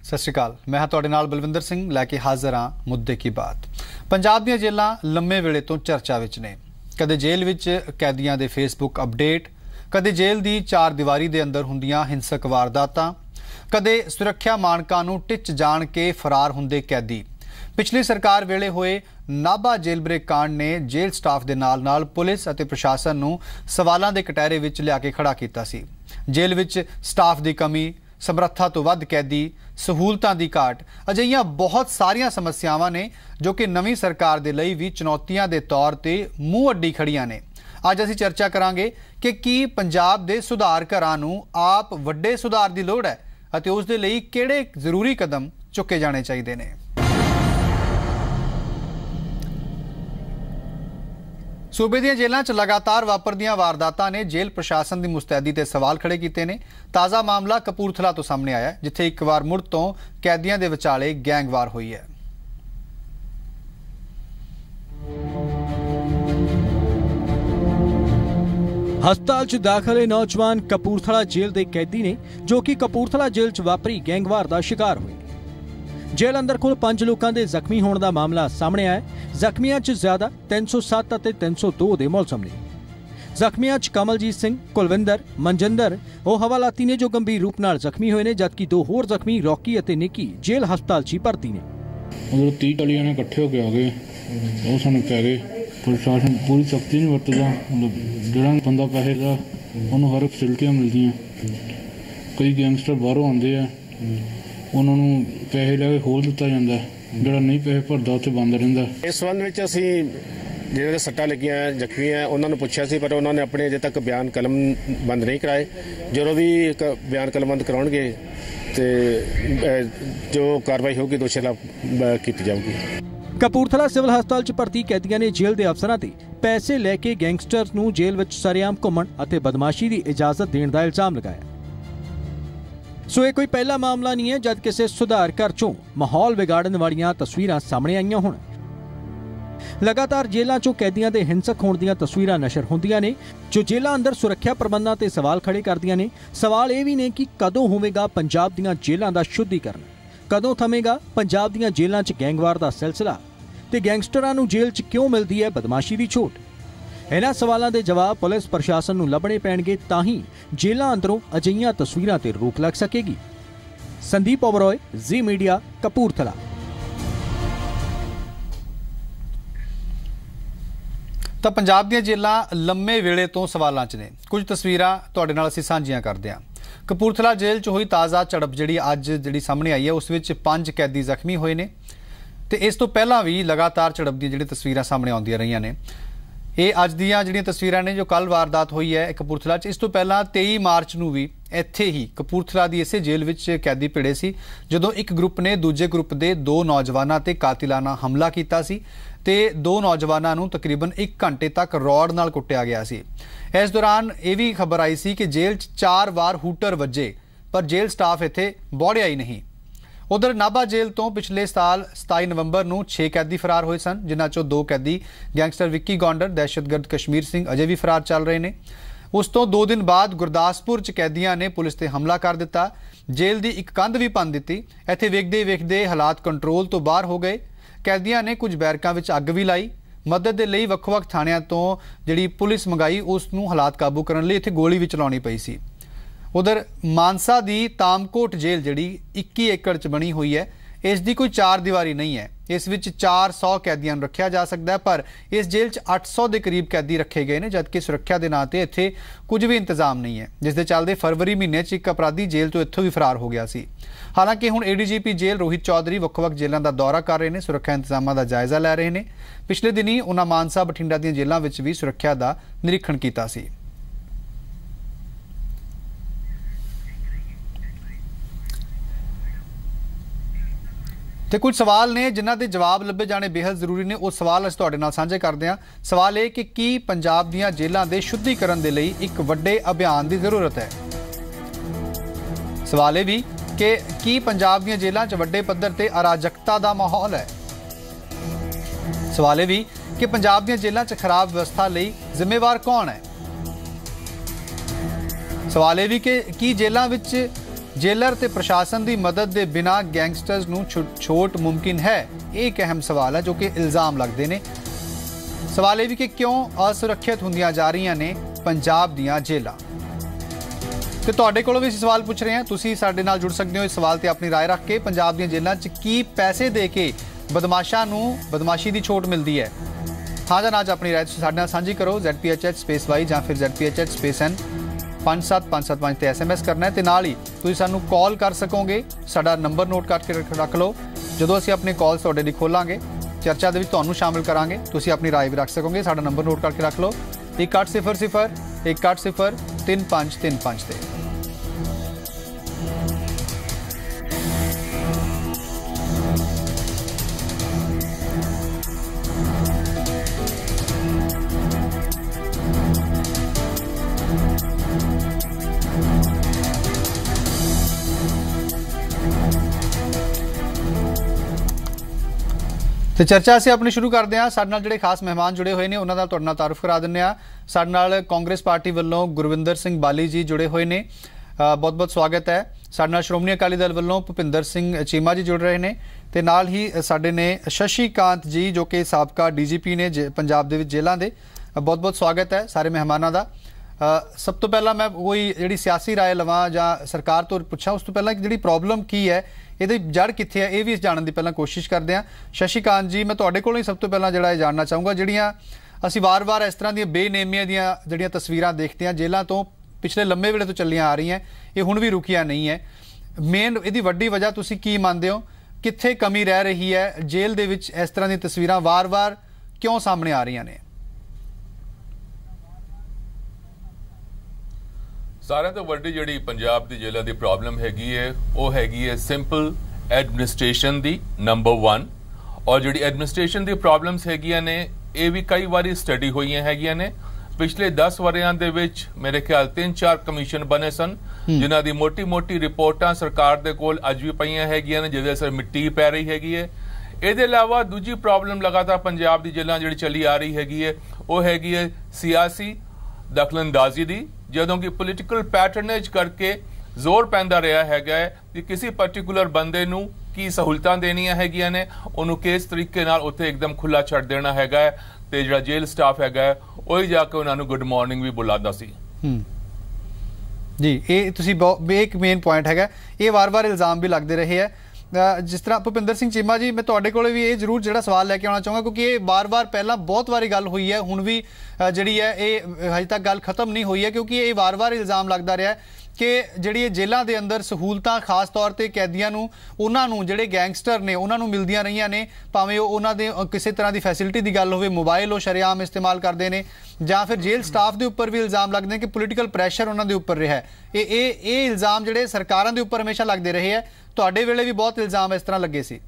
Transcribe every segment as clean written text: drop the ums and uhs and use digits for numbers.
सत श्री अकाल। मैं हाँ तुहाडे नाल बलविंदर सिंह लैके हाज़र हाँ मुद्दे की बात। पंजाब दीयां जेलां लंबे वेले तो चर्चा विच ने। कदे जेल विच कैदियां दे फेसबुक अपडेट, कदे जेल दी चार दीवारी दे अंदर हुंदियां हिंसक वारदातां, कदे सुरक्षा मानकां नूं टिच जाण के फरार हुंदे कैदी। पिछली सरकार वेले होए नाभा जेल ब्रेक कांड ने जेल स्टाफ दे नाल नाल पुलिस अते प्रशासन नूं सवालां दे कटहरे विच लिया के खड़ा कीता सी। जेल विच स्टाफ दी कमी, समर्था तो वध कैदी, सहूलतां दी घाट, अजिहियां बहुत सारियां समस्यावां ने जो कि नवीं सरकार दे लई भी चुनौतियां दे तौर ते मूंह अड्डी खड़ियां ने। अज असीं चर्चा करांगे कि की पंजाब दे सुधार घरां नूं आप वड्डे सुधार दी लोड़ है अते उस दे लई किहड़े जरूरी कदम चुके जाने चाहीदे ने। सूबे ਦੀਆਂ जेलों च लगातार वापरदियां वारदातां ने जेल प्रशासन की मुस्तैदी ते सवाल खड़े किए ने। ताज़ा मामला कपूरथला तो सामने आया जिथे एक बार मुड़ तो कैदियों के विचाले गैंगवार हुई है। हस्पताल च दाखिल नौजवान कपूरथला जेल के कैदी ने जो कि कपूरथला जेल च वापरी गैंगवार का शिकार हुए। जेल अंदर कुल 5 लोगों के जख्मी होने का मामला सामने आया। जख्मियों च ज्यादा 307 और 302 के मुलजम ने। जख्मियों च कमलजीत सिंह, कुलविंदर, मनजिंदर और हवालाती ने जो गंभीर रूप नाल जख्मी हुए ने, जबकि 2 होर जख्मी रॉकी और निकी जेल हस्पताल च भर्ती ने। 30-40 जने इकट्ठे होकर आ गए, वो सानू पै गए। प्रशासन पूरी सख्ती नहीं वरतदा, जो बंदा पैसे दा उन्होंने हर फैसिलिटियां मिलदियां। कई गैंगस्टर बाहरों आते हैं, उन्होंने पैसे लैके खोल दिता जाता है, जो नहीं पैसे भरदा उत्थे बंद रहिंदा। इस संबंध में असीं जिन्हां दे सट्टां लगियां जख्मी है उन्होंने पूछा सी, पर उन्होंने अपने अजे तक बयान कलम बंद नहीं कराए। जो भी बयान कलमबंद कराउणगे ते जो कार्रवाई होगी दोषी खिलाफ की जाऊगी। कपूरथला सिविल हस्पताल च भर्ती कैदियों ने जेल के अफसरां ते पैसे लैके गैंगस्टर्स नूं जेल विच सरेआम घुम्मण अते बदमाशी की इजाजत देण दा इल्जाम लगाया। सो ये कोई पहला मामला नहीं है जब किसी सुधार घर चों माहौल बिगाड़न वालियां तस्वीरां सामने आईयां होण। लगातार जेलों चों कैदियों के हिंसक होने दी तस्वीरां नशर होंदियां ने जो जेलों अंदर सुरक्षा प्रबंधां ते सवाल खड़े करदियां ने। सवाल ये भी ने कि कदों होवेगा पंजाब दीयां जेलों का शुद्धिकरण, कदों थमेगा पंजाब दीयां जेलों च गैंगवार का सिलसिला ते गैंगस्टरां नूं जेल च क्यों मिलती है बदमाशी की छूट। इन्हां सवालों के जवाब पुलिस प्रशासन नूं लभणे पैणगे तां ही जेलों अंदरों अजिहियां तस्वीरां ते रोक लग सकेगी। संदीप ओबरॉय, जी मीडिया, कपूरथला। तो पंजाब दीयां जेलां लंबे वेले तो सवालों च ने। कुछ तस्वीरां तुहाडे नाल असीं साझियां करदे हां। कपूरथला जेल च हुई ताज़ा झड़प जिहड़ी अज जिहड़ी सामने आई है उस विच 5 कैदी जख्मी होए ने ते इस तो पहलां भी लगातार झड़प दी जिहड़ी तस्वीरां सामने आउंदियां रहीआं ने। ये अज दीयां जिहड़ियां तस्वीरां ने जो कल वारदात हुई है कपूरथला च। इस तो पहलां 23 मार्च नूं भी इत्थे ही कपूरथला दी इसे जेल विच कैदी भिड़े सी जदों एक ग्रुप ने दूजे ग्रुप दे 2 नौजवानां ते कातिलाना हमला कीता सी ते 2 नौजवानां नूं तकरीबन 1 घंटे तक रॉड नाल कुੱਟਿਆ गया सी। इस दौरान यह भी खबर आई सी कि जेल च 4 वार हूटर वजे पर जेल स्टाफ इत्थे बौड़िया ही नहीं। उधर नाभा जेल तो पिछले साल 27 नवंबर नूं 6 कैदी फरार हुए सन, जिन्हां चों 2 कैदी गैंगस्टर विक्की गौंडर, दहशतगर्द कश्मीर सिंह अजे भी फरार चल रहे हैं। उस तो 2 दिन बाद गुरदासपुर च कैदियों ने पुलिस ते हमला कर दिता, जेल की एक कंध भी भंन दित्ती। इत्थे वेखदे वेखदे हालात कंट्रोल तो बाहर हो गए। कैदियों ने कुछ बैरकां विच अग भी लाई। मदद के लिए ਵੱਖ-ਵੱਖ थाणियां तो जिहड़ी पुलिस मंगाई उस नूं हालात काबू करने लई इत्थे गोली भी चलाउणी पई सी। उधर मानसा दी तामकोट जेल जिहड़ी 21 एकड़ च बनी हुई है, इस दी कोई 4 दीवारी नहीं है। इस विच 400 कैदियों नूं रखिया जा सकता है, पर इस जेल च 800 के करीब कैदी रखे गए हैं, जबकि सुरक्षा के नां ते इत्थे कुछ भी इंतजाम नहीं है, जिस दे चलदे फरवरी महीने च एक अपराधी जेल तो इत्थों भी फरार हो गया सी। हालांकि हुण ADGP जेल रोहित चौधरी ਵੱਖ-ਵੱਖ जेलों का दौरा कर रहे हैं, सुरक्षा इंतजामों का जायजा लै रहे हैं। पिछले दिनी उन्हां मानसा बठिंडा दी जेलों विच भी सुरक्षा का निरीक्षण कीता सी। तो कुछ सवाल ने जिन्हां दे जवाब लभे जाने बेहद जरूरी ने। वो सवाल असीं तुहाडे नाल साझे करदे हां। सवाल ये कि की पंजाब दीयां जेलां दे शुद्धिकरण दे लई एक वड्डे अभियान की जरूरत है। सवाल ये भी कि की पंजाब दीयां जेलां च वड्डे पद्धर ते अराजकता दा माहौल है। सवाल ये भी कि पंजाब दीयां जेलां च खराब व्यवस्था लई जिम्मेवार कौन है। सवाल ये भी कि जेलां विच ਜੇਲਰ ਤੇ ਪ੍ਰਸ਼ਾਸਨ ਦੀ ਮਦਦ ਦੇ ਬਿਨਾਂ ਗੈਂਗਸਟਰਸ ਨੂੰ ਛੋਟ ਮੁਮਕਿਨ ਹੈ? ਇਹ ਇੱਕ ਅਹਿਮ ਸਵਾਲ ਹੈ ਜੋ ਕਿ ਇਲਜ਼ਾਮ ਲੱਗਦੇ ਨੇ। ਸਵਾਲ ਇਹ ਵੀ ਕਿ ਕਿਉਂ ਅਸੁਰੱਖਿਅਤ ਹੁੰਦੀਆਂ ਜਾ ਰਹੀਆਂ ਨੇ ਪੰਜਾਬ ਦੀਆਂ ਜੇਲਾਂ। ਤੇ ਤੁਹਾਡੇ ਕੋਲੋਂ ਵੀ ਅਸੀਂ ਸਵਾਲ ਪੁੱਛ ਰਹੇ ਹਾਂ, ਤੁਸੀਂ ਸਾਡੇ ਨਾਲ ਜੁੜ ਸਕਦੇ ਹੋ ਇਸ ਸਵਾਲ ਤੇ ਆਪਣੀ ਰਾਏ ਰੱਖ ਕੇ। ਪੰਜਾਬ ਦੀਆਂ ਜੇਲਾਂ 'ਚ ਕੀ ਪੈਸੇ ਦੇ ਕੇ ਬਦਮਾਸ਼ਾਂ ਨੂੰ ਬਦਮਾਸ਼ੀ ਦੀ ਛੋਟ ਮਿਲਦੀ ਹੈ? ਹਾਂ ਜਾਂ ਨਾ 'ਚ ਆਪਣੀ ਰਾਏ ਤੁਸੀਂ ਸਾਡੇ ਨਾਲ ਸਾਂਝੀ ਕਰੋ। ZPHH_Y ਜਾਂ ਫਿਰ ZPHH_N 57575 ਤੇ SMS ਕਰਨਾ ਹੈ ਤੇ ਨਾਲ ਹੀ ਤੁਸੀਂ ਸਾਨੂੰ ਕਾਲ ਕਰ ਸਕੋਗੇ। ਸਾਡਾ ਨੰਬਰ ਨੋਟ ਕਰਕੇ ਰੱਖ ਲਓ। ਜਦੋਂ ਅਸੀਂ ਆਪਣੀ ਕਾਲ ਤੁਹਾਡੇ ਲਈ ਖੋਲਾਂਗੇ ਚਰਚਾ ਦੇ ਵਿੱਚ ਤੁਹਾਨੂੰ ਸ਼ਾਮਿਲ ਕਰਾਂਗੇ, ਤੁਸੀਂ ਆਪਣੀ ਰਾਏ ਵੀ ਰੱਖ ਸਕੋਗੇ। ਸਾਡਾ ਨੰਬਰ ਨੋਟ ਕਰਕੇ ਰੱਖ ਲਓ 1800 180 3535 ਤੇ। ਤੇ ਚਰਚਾ ਅਸੀਂ ਆਪਣੀ ਸ਼ੁਰੂ ਕਰਦੇ ਹਾਂ। ਸਾਡੇ ਨਾਲ ਜਿਹੜੇ ਖਾਸ ਮਹਿਮਾਨ ਜੁੜੇ ਹੋਏ ਨੇ ਉਹਨਾਂ ਦਾ ਤੁਹਾਡੇ ਨਾਲ ਤਾਰਫ ਕਰਾ ਦਿੰਦੇ ਹਾਂ। ਸਾਡੇ ਨਾਲ ਕਾਂਗਰਸ ਪਾਰਟੀ ਵੱਲੋਂ ਗੁਰਵਿੰਦਰ ਸਿੰਘ ਬਾਲੀ ਜੀ ਜੁੜੇ ਹੋਏ ਨੇ, ਬਹੁਤ ਬਹੁਤ ਸਵਾਗਤ ਹੈ। ਸਾਡੇ ਨਾਲ ਸ਼੍ਰੋਮਣੀ ਅਕਾਲੀ ਦਲ ਵੱਲੋਂ ਭੁਪਿੰਦਰ ਸਿੰਘ ਚੀਮਾ ਜੀ ਜੁੜ ਰਹੇ ਨੇ ਤੇ ਨਾਲ ਹੀ ਸਾਡੇ ਨੇ ਸ਼ਸ਼ੀ ਕਾਂਤ ਜੀ ਜੋ ਕਿ ਸਾਬਕਾ DGP ਨੇ ਪੰਜਾਬ ਦੇ ਵਿੱਚ ਜੇਲ੍ਹਾਂ ਦੇ। ਬਹੁਤ ਬਹੁਤ ਸਵਾਗਤ ਹੈ ਸਾਰੇ ਮਹਿਮਾਨਾਂ ਦਾ। ਸਭ ਤੋਂ ਪਹਿਲਾਂ ਮੈਂ ਕੋਈ ਜਿਹੜੀ ਸਿਆਸੀ ਰਾਏ ਲਵਾਂ ਜਾਂ ਸਰਕਾਰ ਤੋਂ ਪੁੱਛਾਂ ਉਸ ਤੋਂ ਪਹਿਲਾਂ ਜਿਹੜੀ ਪ੍ਰੋਬਲਮ ਕੀ ਹੈ, ਇਹਦੀ ਜੜ ਕਿੱਥੇ ਹੈ, ਇਹ ਵੀ ਜਾਣਨ ਦੀ ਪਹਿਲਾਂ ਕੋਸ਼ਿਸ਼ ਕਰਦੇ ਹਾਂ। ਸ਼ਸ਼ੀ ਕਾਂਤ ਜੀ, ਮੈਂ ਤੁਹਾਡੇ ਕੋਲੋਂ ਹੀ ਸਭ ਤੋਂ ਪਹਿਲਾਂ ਜਿਹੜਾ ਇਹ ਜਾਣਨਾ ਚਾਹੂੰਗਾ, ਜਿਹੜੀਆਂ ਅਸੀਂ ਵਾਰ-ਵਾਰ ਇਸ ਤਰ੍ਹਾਂ ਦੀਆਂ ਬੇਨੇਮੀਆਂ ਦੀਆਂ ਜਿਹੜੀਆਂ ਤਸਵੀਰਾਂ ਦੇਖਦੇ ਹਾਂ ਜੇਲ੍ਹਾਂ ਤੋਂ ਪਿਛਲੇ ਲੰਮੇ ਵੇਲੇ ਤੋਂ ਚੱਲੀਆਂ ਆ ਰਹੀਆਂ, ਇਹ ਹੁਣ ਵੀ ਰੁਕੀਆਂ ਨਹੀਂ ਹੈ। ਮੇਨ ਇਹਦੀ ਵੱਡੀ ਵਜ੍ਹਾ ਤੁਸੀਂ ਕੀ ਮੰਨਦੇ ਹੋ? ਕਿੱਥੇ ਕਮੀ ਰਹਿ ਰਹੀ ਹੈ? ਜੇਲ੍ਹ ਦੇ ਵਿੱਚ ਇਸ ਤਰ੍ਹਾਂ ਦੀਆਂ ਤਸਵੀਰਾਂ ਵਾਰ-ਵਾਰ ਕਿਉਂ ਸਾਹਮਣੇ ਆ ਰਹੀਆਂ ਨੇ? ਸਾਰਿਆਂ ਤੋਂ ਵੱਡੀ ਜਿਹੜੀ ਪੰਜਾਬ ਦੀ ਜੇਲ੍ਹਾਂ ਦੀ ਪ੍ਰੋਬਲਮ ਹੈਗੀ ਹੈ ਉਹ ਹੈਗੀ ਹੈ ਸਿੰਪਲ ਐਡਮਿਨਿਸਟ੍ਰੇਸ਼ਨ ਦੀ, ਨੰਬਰ 1। ਔਰ ਜਿਹੜੀ ਐਡਮਿਨਿਸਟ੍ਰੇਸ਼ਨ ਦੀ ਪ੍ਰੋਬਲਮਸ ਹੈਗੀਆਂ ਨੇ ਇਹ ਵੀ ਕਈ ਵਾਰੀ ਸਟੱਡੀ ਹੋਈਆਂ ਹੈਗੀਆਂ ਨੇ। ਪਿਛਲੇ 10 ਵਰ੍ਹਿਆਂ ਦੇ ਵਿੱਚ ਮੇਰੇ ਖਿਆਲ 3-4 ਕਮਿਸ਼ਨ ਬਣੇ ਸਨ ਜਿਨ੍ਹਾਂ ਦੀ ਮੋਟੀ ਰਿਪੋਰਟਾਂ ਸਰਕਾਰ ਦੇ ਕੋਲ ਅੱਜ ਵੀ ਪਈਆਂ ਹੈਗੀਆਂ ਨੇ, ਜਿਹਦੇ ਅਸਰ ਮਿੱਟੀ ਪੈ ਰਹੀ ਹੈਗੀ ਹੈ। ਇਹਦੇ ਇਲਾਵਾ ਦੂਜੀ ਪ੍ਰੋਬਲਮ ਲਗਾਤਾਰ ਪੰਜਾਬ ਦੀ ਜੇਲ੍ਹਾਂ ਜਿਹੜੀ ਚੱਲੀ ਆ ਰਹੀ ਹੈਗੀ ਹੈ ਉਹ ਹੈਗੀ ਹੈ ਸਿਆਸੀ ਦਖਲਅੰਦਾਜ਼ੀ ਦੀ, ਜਦੋਂ ਕਿ ਪੋਲੀਟੀਕਲ ਪੈਟਰਨੇਜ ਕਰਕੇ ਜ਼ੋਰ ਪੈਂਦਾ ਰਿਹਾ ਹੈਗਾ ਹੈ ਕਿ ਕਿਸੇ ਪਾਰਟਿਕੂਲਰ ਬੰਦੇ ਨੂੰ ਕੀ ਸਹੂਲਤਾਂ ਦੇਣੀਆਂ ਹੈਗੀਆਂ ਨੇ, ਉਹਨੂੰ ਕਿਸ ਤਰੀਕੇ ਨਾਲ ਉੱਥੇ ਇੱਕਦਮ ਖੁੱਲਾ ਛੱਡ ਦੇਣਾ ਹੈਗਾ ਹੈ ਤੇ ਜਿਹੜਾ ਜੇਲ੍ਹ ਸਟਾਫ ਹੈਗਾ ਹੈ ਉਹੀ ਜਾ ਕੇ ਉਹਨਾਂ ਨੂੰ ਗੁੱਡ ਮਾਰਨਿੰਗ ਵੀ ਬੁਲਾਉਂਦਾ ਸੀ। ਜੀ, ਇਹ ਤੁਸੀਂ ਇੱਕ ਮੇਨ ਪੁਆਇੰਟ ਹੈਗਾ, ਇਹ ਵਾਰ-ਵਾਰ ਇਲਜ਼ਾਮ ਵੀ ਲੱਗਦੇ ਰਹੇ ਹੈ। ਜਿਸ ਤਰ੍ਹਾਂ ਭੁਪਿੰਦਰ ਸਿੰਘ ਚੀਮਾ ਜੀ, ਮੈਂ ਤੁਹਾਡੇ ਕੋਲੇ ਵੀ ਇਹ ਜ਼ਰੂਰ ਜਿਹੜਾ ਸਵਾਲ ਲੈ ਕੇ ਆਉਣਾ ਚਾਹੂੰਗਾ ਕਿਉਂਕਿ ਇਹ ਵਾਰ-ਵਾਰ ਪਹਿਲਾਂ ਬਹੁਤ ਵਾਰੀ ਗੱਲ ਹੋਈ ਹੈ, ਹੁਣ ਵੀ ਜਿਹੜੀ ਹੈ ਇਹ ਹਜੇ ਤੱਕ ਗੱਲ ਖਤਮ ਨਹੀਂ ਹੋਈ ਹੈ ਕਿਉਂਕਿ ਇਹ ਵਾਰ-ਵਾਰ ਇਲਜ਼ਾਮ ਲੱਗਦਾ ਰਿਹਾ ਕਿ ਜਿਹੜੀ ਇਹ ਜੇਲ੍ਹਾਂ ਦੇ ਅੰਦਰ ਸਹੂਲਤਾਂ ਖਾਸ ਤੌਰ ਤੇ ਕੈਦੀਆਂ ਨੂੰ, ਉਹਨਾਂ ਨੂੰ ਜਿਹੜੇ ਗੈਂਗਸਟਰ ਨੇ ਉਹਨਾਂ ਨੂੰ ਮਿਲਦੀਆਂ ਰਹੀਆਂ ਨੇ, ਭਾਵੇਂ ਉਹ ਉਹਨਾਂ ਦੇ ਕਿਸੇ ਤਰ੍ਹਾਂ ਦੀ ਫੈਸਿਲਿਟੀ ਦੀ ਗੱਲ ਹੋਵੇ, ਮੋਬਾਈਲ ਉਹ ਸ਼ਰੇਆਮ ਇਸਤੇਮਾਲ ਕਰਦੇ ਨੇ, ਜਾਂ ਫਿਰ ਜੇਲ੍ਹ ਸਟਾਫ ਦੇ ਉੱਪਰ ਵੀ ਇਲਜ਼ਾਮ ਲੱਗਦੇ ਨੇ ਕਿ ਪੋਲੀਟੀਕਲ ਪ੍ਰੈਸ਼ਰ ਉਹਨਾਂ ਦੇ ਉੱਪਰ ਰਿਹਾ। ਇਹ ਇਲਜ਼ਾਮ ਜਿਹੜੇ ਸਰਕਾਰਾਂ ਦੇ ਉੱਪਰ ਹਮੇਸ਼ਾ ਲੱਗਦੇ ਰਹੇ ਹੈ। ਤੁਹਾਡੇ ਵੇਲੇ ਵੀ ਬਹੁਤ ਇਲਜ਼ਾਮ ਇਸ ਤਰ੍ਹਾਂ ਲੱਗੇ ਸੀ।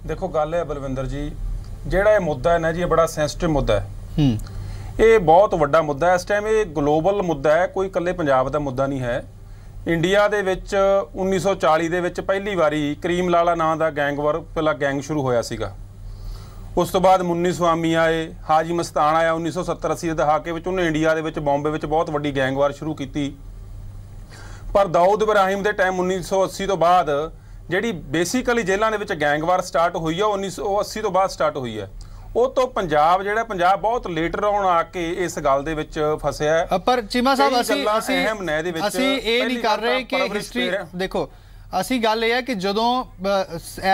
ਦੇਖੋ ਗੱਲ ਹੈ ਬਲਵਿੰਦਰ ਜੀ, ਜਿਹੜਾ ਇਹ ਮੁੱਦਾ ਹੈ ਨਾ ਜੀ, ਇਹ ਬੜਾ ਸੈਂਸਿਟਿਵ ਮੁੱਦਾ ਹੈ। ਇਹ ਬਹੁਤ ਵੱਡਾ ਮੁੱਦਾ ਹੈ। ਇਸ ਟਾਈਮ ਇਹ ਗਲੋਬਲ ਮੁੱਦਾ ਹੈ, ਕੋਈ ਇਕੱਲੇ ਪੰਜਾਬ ਦਾ ਮੁੱਦਾ ਨਹੀਂ ਹੈ। ਇੰਡੀਆ ਦੇ ਵਿੱਚ 1940 ਦੇ ਵਿੱਚ ਪਹਿਲੀ ਵਾਰੀ ਕਰੀਮ ਲਾਲਾ ਨਾਂ ਦਾ ਪਹਿਲਾ ਗੈਂਗ ਸ਼ੁਰੂ ਹੋਇਆ ਸੀਗਾ। ਉਸ ਤੋਂ ਬਾਅਦ ਮੁੰਨੀ ਸਵਾਮੀ ਆਏ, ਹਾਜੀ ਮਸਤਾਨ ਆਇਆ 1970-80 ਦੇ ਦਹਾਕੇ ਵਿੱਚ। ਉਹਨੇ ਇੰਡੀਆ ਦੇ ਵਿੱਚ ਬੰਬੇ ਵਿੱਚ ਬਹੁਤ ਵੱਡੀ ਗੈਂਗਵਾਰ ਸ਼ੁਰੂ ਕੀਤੀ। ਪਰ ਦਾਊਦ ਇਬਰਾਹਿਮ ਦੇ ਟਾਈਮ 1980 ਤੋਂ ਬਾਅਦ ਜਿਹੜੀ ਬੇਸਿਕਲੀ ਜੇਲ੍ਹਾਂ ਦੇ ਵਿੱਚ ਗੈਂਗਵਾਰ ਸਟਾਰਟ ਹੋਈ ਹੈ 1980 ਤੋਂ ਬਾਅਦ ਸਟਾਰਟ ਹੋਈ ਹੈ। ਉਹ ਤੋਂ ਪੰਜਾਬ ਬਹੁਤ ਲੇਟਰ ਆਉਣ ਆ ਕੇ ਇਸ ਗੱਲ ਦੇ ਵਿੱਚ ਫਸਿਆ ਹੈ। ਪਰ ਚੀਮਾ ਸਾਹਿਬ ਅਸੀਂ ਇਹ ਨਹੀਂ ਕਰ ਰਹੇ ਕਿ ਹਿਸਟਰੀ ਦੇਖੋ, ਅਸੀਂ ਗੱਲ ਇਹ ਹੈ ਕਿ ਜਦੋਂ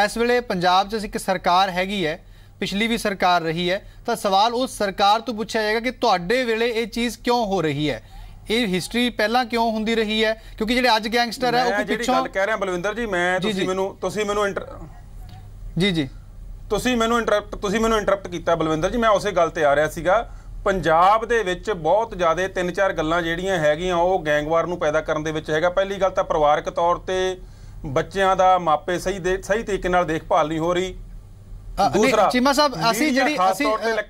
ਇਸ ਵੇਲੇ ਪੰਜਾਬ 'ਚ ਇੱਕ ਸਰਕਾਰ ਹੈਗੀ ਹੈ, ਪਿਛਲੀ ਵੀ ਸਰਕਾਰ ਰਹੀ ਹੈ, ਤਾਂ ਸਵਾਲ ਉਸ ਸਰਕਾਰ ਤੋਂ ਪੁੱਛਿਆ ਜਾਏਗਾ ਕਿ ਤੁਹਾਡੇ ਵੇਲੇ ਇਹ ਚੀਜ਼ ਕਿਉਂ ਹੋ ਰਹੀ ਹੈ, ਇਹ ਹਿਸਟਰੀ ਪਹਿਲਾਂ ਕਿਉਂ ਹੁੰਦੀ ਰਹੀ ਹੈ? ਕਿਉਂਕਿ ਜਿਹੜੇ ਅੱਜ ਗੈਂਗਸਟਰ ਹੈ ਉਹ ਪਿੱਛੋਂ ਗੱਲ ਕਹਿ ਰਿਹਾ ਬਲਵਿੰਦਰ ਜੀ, ਤੁਸੀਂ ਮੈਨੂੰ ਇੰਟਰਪਟ ਕੀਤਾ ਬਲਵਿੰਦਰ ਜੀ। ਮੈਂ ਉਸੇ ਗੱਲ ਤੇ ਆ ਰਿਹਾ ਸੀਗਾ। ਪੰਜਾਬ ਦੇ ਵਿੱਚ ਬਹੁਤ ਜ਼ਿਆਦਾ 3-4 ਗੱਲਾਂ ਜਿਹੜੀਆਂ ਹੈਗੀਆਂ ਉਹ ਗੈਂਗਵਾਰ ਨੂੰ ਪੈਦਾ ਕਰਨ ਦੇ ਵਿੱਚ ਹੈਗਾ। ਪਹਿਲੀ ਗੱਲ ਤਾਂ ਪਰਿਵਾਰਕ ਤੌਰ ਤੇ ਬੱਚਿਆਂ ਦਾ ਮਾਪੇ ਸਹੀ ਤਰੀਕੇ ਨਾਲ ਦੇਖਭਾਲ ਨਹੀਂ ਹੋ ਰਹੀ। ਦੂਸਰਾ ਚੀਮਾ ਸਾਹਿਬ, ਅਸੀਂ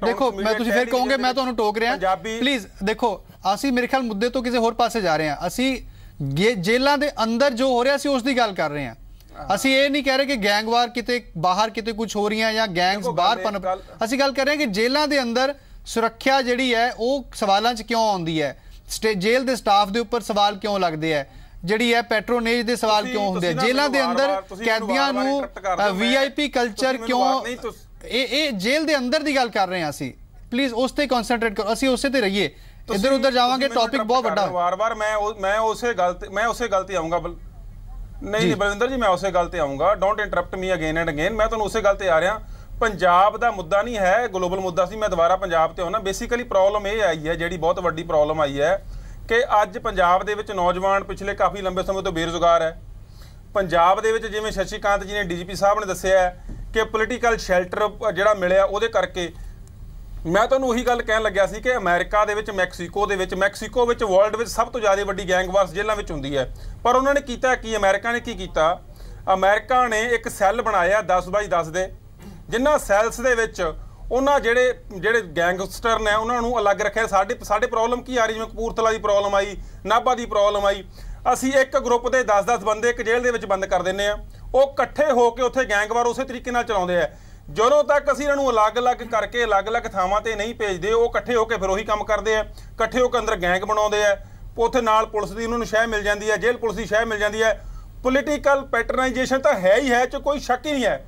ਦੇਖੋ, ਮੈਂ ਤੁਸੀਂ ਫਿਰ ਕਹੋਗੇ ਮੈਂ ਤੁਹਾਨੂੰ ਟੋਕ ਰਿਹਾ, ਪਲੀਜ਼ ਦੇਖੋ, ਅਸੀਂ ਮੇਰੇ ਖਿਆਲ ਮੁੱਦੇ ਤੋਂ ਕਿਸੇ ਹੋਰ ਪਾਸੇ ਜਾ ਰਹੇ ਹਾਂ। ਅਸੀਂ ਜੇਲ੍ਹਾਂ ਦੇ ਅੰਦਰ ਜੋ ਹੋ ਰਿਹਾ ਸੀ ਉਸ ਦੀ ਗੱਲ ਕਰ ਰਹੇ ਹਾਂ। ਅਸੀਂ ਇਹ ਨਹੀਂ ਕਹਿ ਰਹੇ ਕਿ ਗੈਂਗਵਾਰ ਕਿਤੇ ਬਾਹਰ ਕਿਤੇ ਕੁਝ ਹੋ ਰਹੀਆਂ ਜਾਂ ਗੈਂਗਸ ਬਾਹਰ ਪਨਪ। ਅਸੀਂ ਗੱਲ ਕਰ ਰਹੇ ਹਾਂ ਕਿ ਜੇਲ੍ਹਾਂ ਦੇ ਅੰਦਰ ਸੁਰੱਖਿਆ ਜਿਹੜੀ ਹੈ ਉਹ ਸਵਾਲਾਂ 'ਚ ਕਿਉਂ ਆਉਂਦੀ ਹੈ, ਜੇਲ੍ਹ ਦੇ ਸਟਾਫ ਦੇ ਉੱਪਰ ਸਵਾਲ ਕਿਉਂ ਲੱਗਦੇ ਆ, ਜਿਹੜੀ ਹੈ ਪੈਟਰੋਨੇਜ ਦੇ ਸਵਾਲ ਕਿਉਂ ਹੁੰਦੇ ਆ, ਜੇਲ੍ਹਾਂ ਦੇ ਅੰਦਰ ਕੈਦੀਆਂ ਨੂੰ VIP ਕਲਚਰ ਕਿਉਂ, ਇਹ ਜੇਲ੍ਹ ਦੇ ਅੰਦਰ ਦੀ ਗੱਲ ਕਰ ਰਹੇ ਹਾਂ ਅਸੀਂ, ਪਲੀਜ਼ ਉਸ ਤੇ ਕਨਸੈਂਟਰੇਟ ਕਰੋ, ਅਸੀਂ ਉਸੇ ਤੇ ਰਹੀਏ, ਇੱਧਰ ਉੱਧਰ ਜਾਵਾਂਗੇ ਟੌਪਿਕ ਬਹੁਤ ਵੱਡਾ। ਵਾਰ-ਵਾਰ ਮੈਂ ਉਸੇ ਗੱਲ ਤੇ ਆਉਂਗਾ। ਨਹੀਂ ਬਲਵਿੰਦਰ ਜੀ, ਮੈਂ ਉਸੇ ਗੱਲ ਤੇ ਆਉਂਗਾ, don't interrupt me again and again. ਮੈਂ ਤੁਹਾਨੂੰ ਉਸੇ ਗੱਲ ਤੇ ਆ ਰਿਹਾ, ਪੰਜਾਬ ਦਾ ਮੁੱਦਾ ਨਹੀਂ ਹੈ, ਗਲੋਬਲ ਮੁੱਦਾ ਸੀ। ਮੈਂ ਦੁਬਾਰਾ ਪੰਜਾਬ ਤੇ ਆਉਣਾ। ਬੇਸਿਕਲੀ ਪ੍ਰੋਬਲਮ ਇਹ ਆਈ ਹੈ, ਜਿਹੜੀ ਬਹੁਤ ਵੱਡੀ ਪ੍ਰੋਬਲਮ ਆਈ ਹੈ ਕਿ ਅੱਜ ਪੰਜਾਬ ਦੇ ਵਿੱਚ ਨੌਜਵਾਨ ਪਿਛਲੇ ਕਾਫੀ ਲੰਬੇ ਸਮੇਂ ਤੋਂ ਬੇਰੁਜ਼ਗਾਰ ਹੈ। ਪੰਜਾਬ ਦੇ ਵਿੱਚ ਜਿਵੇਂ ਸ਼ਸ਼ੀਕਾਂਤ ਜੀ ਨੇ DGP ਸਾਹਿਬ ਨੇ ਦੱਸਿਆ ਕਿ ਪੋਲੀਟੀਕਲ ਸ਼ੈਲਟਰ ਜਿਹੜਾ ਮਿਲਿਆ ਉਹਦੇ ਕਰਕੇ, ਮੈਂ ਤੁਹਾਨੂੰ ਉਹੀ ਗੱਲ ਕਹਿਣ ਲੱਗਿਆ ਸੀ ਕਿ ਅਮਰੀਕਾ ਦੇ ਵਿੱਚ ਮੈਕਸੀਕੋ ਵਿੱਚ ਵਰਲਡ ਵਿੱਚ ਸਭ ਤੋਂ ਜ਼ਿਆਦਾ ਵੱਡੀ ਗੈਂਗਵਾਰਸ ਜੇਲ੍ਹਾਂ ਵਿੱਚ ਹੁੰਦੀ ਹੈ। ਪਰ ਉਹਨਾਂ ਨੇ ਕੀਤਾ ਕੀ, ਅਮਰੀਕਾ ਨੇ ਕੀ ਕੀਤਾ, ਅਮਰੀਕਾ ਨੇ ਇੱਕ ਸੈੱਲ ਬਣਾਇਆ 10x10 ਦੇ, ਜਿਨ੍ਹਾਂ ਸੈਲਸ ਦੇ ਵਿੱਚ ਉਹਨਾਂ ਜਿਹੜੇ ਗੈਂਗਸਟਰ ਨੇ ਉਹਨਾਂ ਨੂੰ ਅਲੱਗ ਰੱਖਿਆ। ਸਾਡੇ ਪ੍ਰੋਬਲਮ ਕੀ ਆ ਰਹੀ, ਜਿਵੇਂ ਕਪੂਰਥਲਾ ਦੀ ਪ੍ਰੋਬਲਮ ਆਈ, ਨਾਭਾ ਦੀ ਪ੍ਰੋਬਲਮ ਆਈ, ਅਸੀਂ ਇੱਕ ਗਰੁੱਪ ਦੇ 10-10 ਬੰਦੇ ਇੱਕ ਜੇਲ੍ਹ ਦੇ ਵਿੱਚ ਬੰਦ ਕਰ ਦਿੰਦੇ ਆ, ਉਹ ਇਕੱਠੇ ਹੋ ਕੇ ਉੱਥੇ ਗੈਂਗਵਾਰ ਉਸੇ ਤਰੀਕੇ ਨਾਲ ਚਲਾਉਂਦੇ ਆ। ਜਦੋਂ ਤੱਕ ਅਸੀਂ ਇਹਨਾਂ ਨੂੰ ਅਲੱਗ-ਅਲੱਗ ਕਰਕੇ ਅਲੱਗ-ਅਲੱਗ ਥਾਵਾਂ ਤੇ ਨਹੀਂ ਭੇਜਦੇ, ਉਹ ਇਕੱਠੇ ਹੋ ਕੇ ਫਿਰ ਉਹੀ ਕੰਮ ਕਰਦੇ ਆ, ਇਕੱਠੇ ਹੋ ਕੇ ਅੰਦਰ ਗੈਂਗ ਬਣਾਉਂਦੇ ਆ, ਉੱਥੇ ਨਾਲ ਪੁਲਿਸ ਦੀ ਉਹਨਾਂ ਨੂੰ ਸ਼ਹਿ ਮਿਲ ਜਾਂਦੀ ਹੈ, ਜੇਲ੍ਹ ਪੁਲਿਸ ਦੀ ਸ਼ਹਿ ਮਿਲ ਜਾਂਦੀ ਹੈ। ਪੋਲੀਟੀਕਲ ਪੈਟਰਨਾਈਜੇਸ਼ਨ ਤਾਂ ਹੈ ਹੀ ਹੈ, ਚ ਕੋਈ ਸ਼ੱਕ ਹੀ ਨਹੀਂ ਹੈ।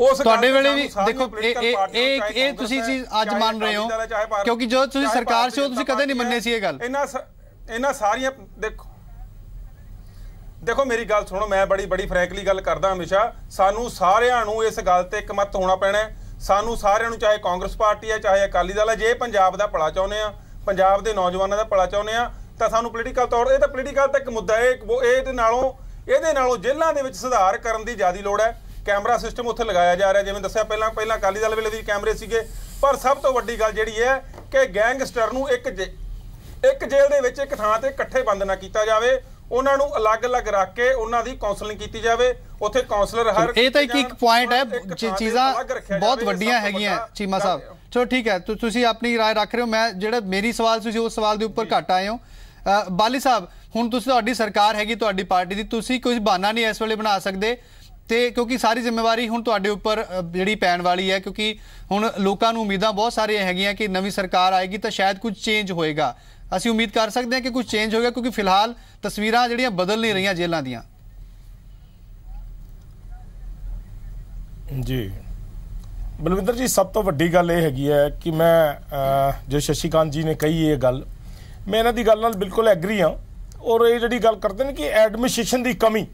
ਉਸ ਤੁਹਾਡੇ ਵੇਲੇ ਵੀ ਦੇਖੋ ਇਹ ਤੁਸੀਂ ਚੀਜ਼ ਅੱਜ ਮੰਨ ਰਹੇ ਹੋ, ਕਿਉਂਕਿ ਜੋ ਤੁਸੀਂ ਸਰਕਾਰ ਸੀ ਉਹ ਤੁਸੀਂ ਕਦੇ ਨਹੀਂ ਮੰਨੇ ਸੀ ਇਹ ਗੱਲ। ਇਹਨਾਂ ਸਾਰੀਆਂ ਦੇਖੋ ਮੇਰੀ ਗੱਲ ਸੁਣੋ, ਮੈਂ ਬੜੀ ਫਰੈਂਕਲੀ ਗੱਲ ਕਰਦਾ ਹਮੇਸ਼ਾ। ਸਾਨੂੰ ਸਾਰਿਆਂ ਨੂੰ ਇਸ ਗੱਲ ਤੇ ਇਕਮਤ ਹੋਣਾ ਪੈਣਾ। ਸਾਨੂੰ ਸਾਰਿਆਂ ਨੂੰ, ਚਾਹੇ ਕਾਂਗਰਸ ਪਾਰਟੀ ਹੈ ਚਾਹੇ ਅਕਾਲੀ ਦਲ ਹੈ, ਜੇ ਪੰਜਾਬ ਦਾ ਭਲਾ ਚਾਹੁੰਦੇ ਆ, ਪੰਜਾਬ ਦੇ ਨੌਜਵਾਨਾਂ ਦਾ ਭਲਾ ਚਾਹੁੰਦੇ ਆ, ਤਾਂ ਸਾਨੂੰ ਪੋਲੀਟੀਕਲ ਤੌਰ, ਇਹ ਤਾਂ ਪੋਲੀਟੀਕਲ ਤਾਂ ਇੱਕ ਮੁੱਦਾ ਹੈ, ਇਹਦੇ ਨਾਲੋਂ ਜੇਲ੍ਹਾਂ ਦੇ ਵਿੱਚ ਸੁਧਾਰ ਕਰਨ ਦੀ ਜ਼ਿਆਦਾ ਲੋੜ ਹੈ। ਕੈਮਰਾ ਸਿਸਟਮ ਉੱਥੇ ਲਗਾਇਆ ਜਾ ਰਿਹਾ, ਜਿਵੇਂ ਦੱਸਿਆ ਪਹਿਲਾਂ ਅਕਾਲੀ ਦਲ ਵੇਲੇ ਵੀ ਕੈਮਰੇ ਸੀਗੇ। ਪਰ ਸਭ ਤੋਂ ਵੱਡੀ ਗੱਲ ਜਿਹੜੀ ਹੈ ਕਿ ਗੈਂਗਸਟਰ ਨੂੰ ਇੱਕ ਜੇਲ੍ਹ ਦੇ ਵਿੱਚ ਇੱਕ ਥਾਂ ਤੇ ਇਕੱਠੇ ਬੰਦ ਨਾ ਕੀਤਾ ਜਾਵੇ, ਉਹਨਾਂ ਨੂੰ ਅਲੱਗ-ਅਲੱਗ ਰੱਖ ਕੇ ਉਹਨਾਂ ਦੀ ਕਾਉਂਸਲਿੰਗ ਕੀਤੀ ਜਾਵੇ। ਉੱਥੇ ਕਾਉਂਸਲਰ ਹਰ, ਇਹ ਤਾਂ ਇੱਕ ਪੁਆਇੰਟ ਹੈ, ਚੀਜ਼ਾਂ ਬਹੁਤ ਵੱਡੀਆਂ ਹੈਗੀਆਂ ਚੀਮਾ ਸਾਹਿਬ। ਚਲੋ ਠੀਕ ਹੈ, ਤੁਸੀਂ ਆਪਣੀ ਰਾਏ ਰੱਖ ਰਹੇ ਹੋ, ਮੈਂ ਜਿਹੜਾ ਮੇਰੀ ਸਵਾਲ ਤੁਸੀਂ ਉਸ ਸਵਾਲ ਦੇ ਉੱਪਰ ਘੱਟ ਆਏ ਹੋ। ਬਾਲੀ ਸਾਹਿਬ, ਹੁਣ ਤੁਹਾਡੀ ਸਰਕਾਰ ਹੈਗੀ, ਤੁਹਾਡੀ ਪਾਰਟੀ ਦੀ, ਤੁਸੀਂ ਕੋਈ ਬਹਾਨਾ ਨਹੀਂ ਇਸ ਵੇਲੇ ਬਣਾ ਸਕਦੇ, ਤੇ ਕਿਉਂਕਿ ਸਾਰੀ ਜ਼ਿੰਮੇਵਾਰੀ ਹੁਣ ਤੁਹਾਡੇ ਉੱਪਰ ਜਿਹੜੀ ਪੈਣ ਵਾਲੀ ਹੈ, ਕਿਉਂਕਿ ਹੁਣ ਲੋਕਾਂ ਨੂੰ ਉਮੀਦਾਂ ਬਹੁਤ ਸਾਰੀਆਂ ਹੈਗੀਆਂ ਕਿ ਨਵੀਂ ਸਰਕਾਰ ਆਏਗੀ ਤਾਂ ਸ਼ਾਇਦ ਕੁਝ ਚੇਂਜ ਹੋਏਗਾ। ਅਸੀਂ ਉਮੀਦ ਕਰ ਸਕਦੇ ਹਾਂ ਕਿ ਕੁਝ ਚੇਂਜ ਹੋਏਗਾ, ਕਿਉਂਕਿ ਫਿਲਹਾਲ ਤਸਵੀਰਾਂ ਜਿਹੜੀਆਂ ਬਦਲ ਨਹੀਂ ਰਹੀਆਂ ਜੇਲ੍ਹਾਂ ਦੀਆਂ। ਜੀ ਬਲਵਿੰਦਰ ਜੀ, ਸਭ ਤੋਂ ਵੱਡੀ ਗੱਲ ਇਹ ਹੈਗੀ ਹੈ ਕਿ ਮੈਂ ਜੋ ਸ਼ਸ਼ੀਕਾਂਤ ਜੀ ਨੇ ਕਹੀ ਇਹ ਗੱਲ, ਮੈਂ ਇਹਨਾਂ ਦੀ ਗੱਲ ਨਾਲ ਬਿਲਕੁਲ ਐਗਰੀ ਹਾਂ। ਔਰ ਇਹ ਜਿਹੜੀ ਗੱਲ ਕਰਦੇ ਨੇ ਕਿ ਐਡਮਿਨਿਸਟ੍ਰੇਸ਼ਨ ਦੀ ਕਮੀ,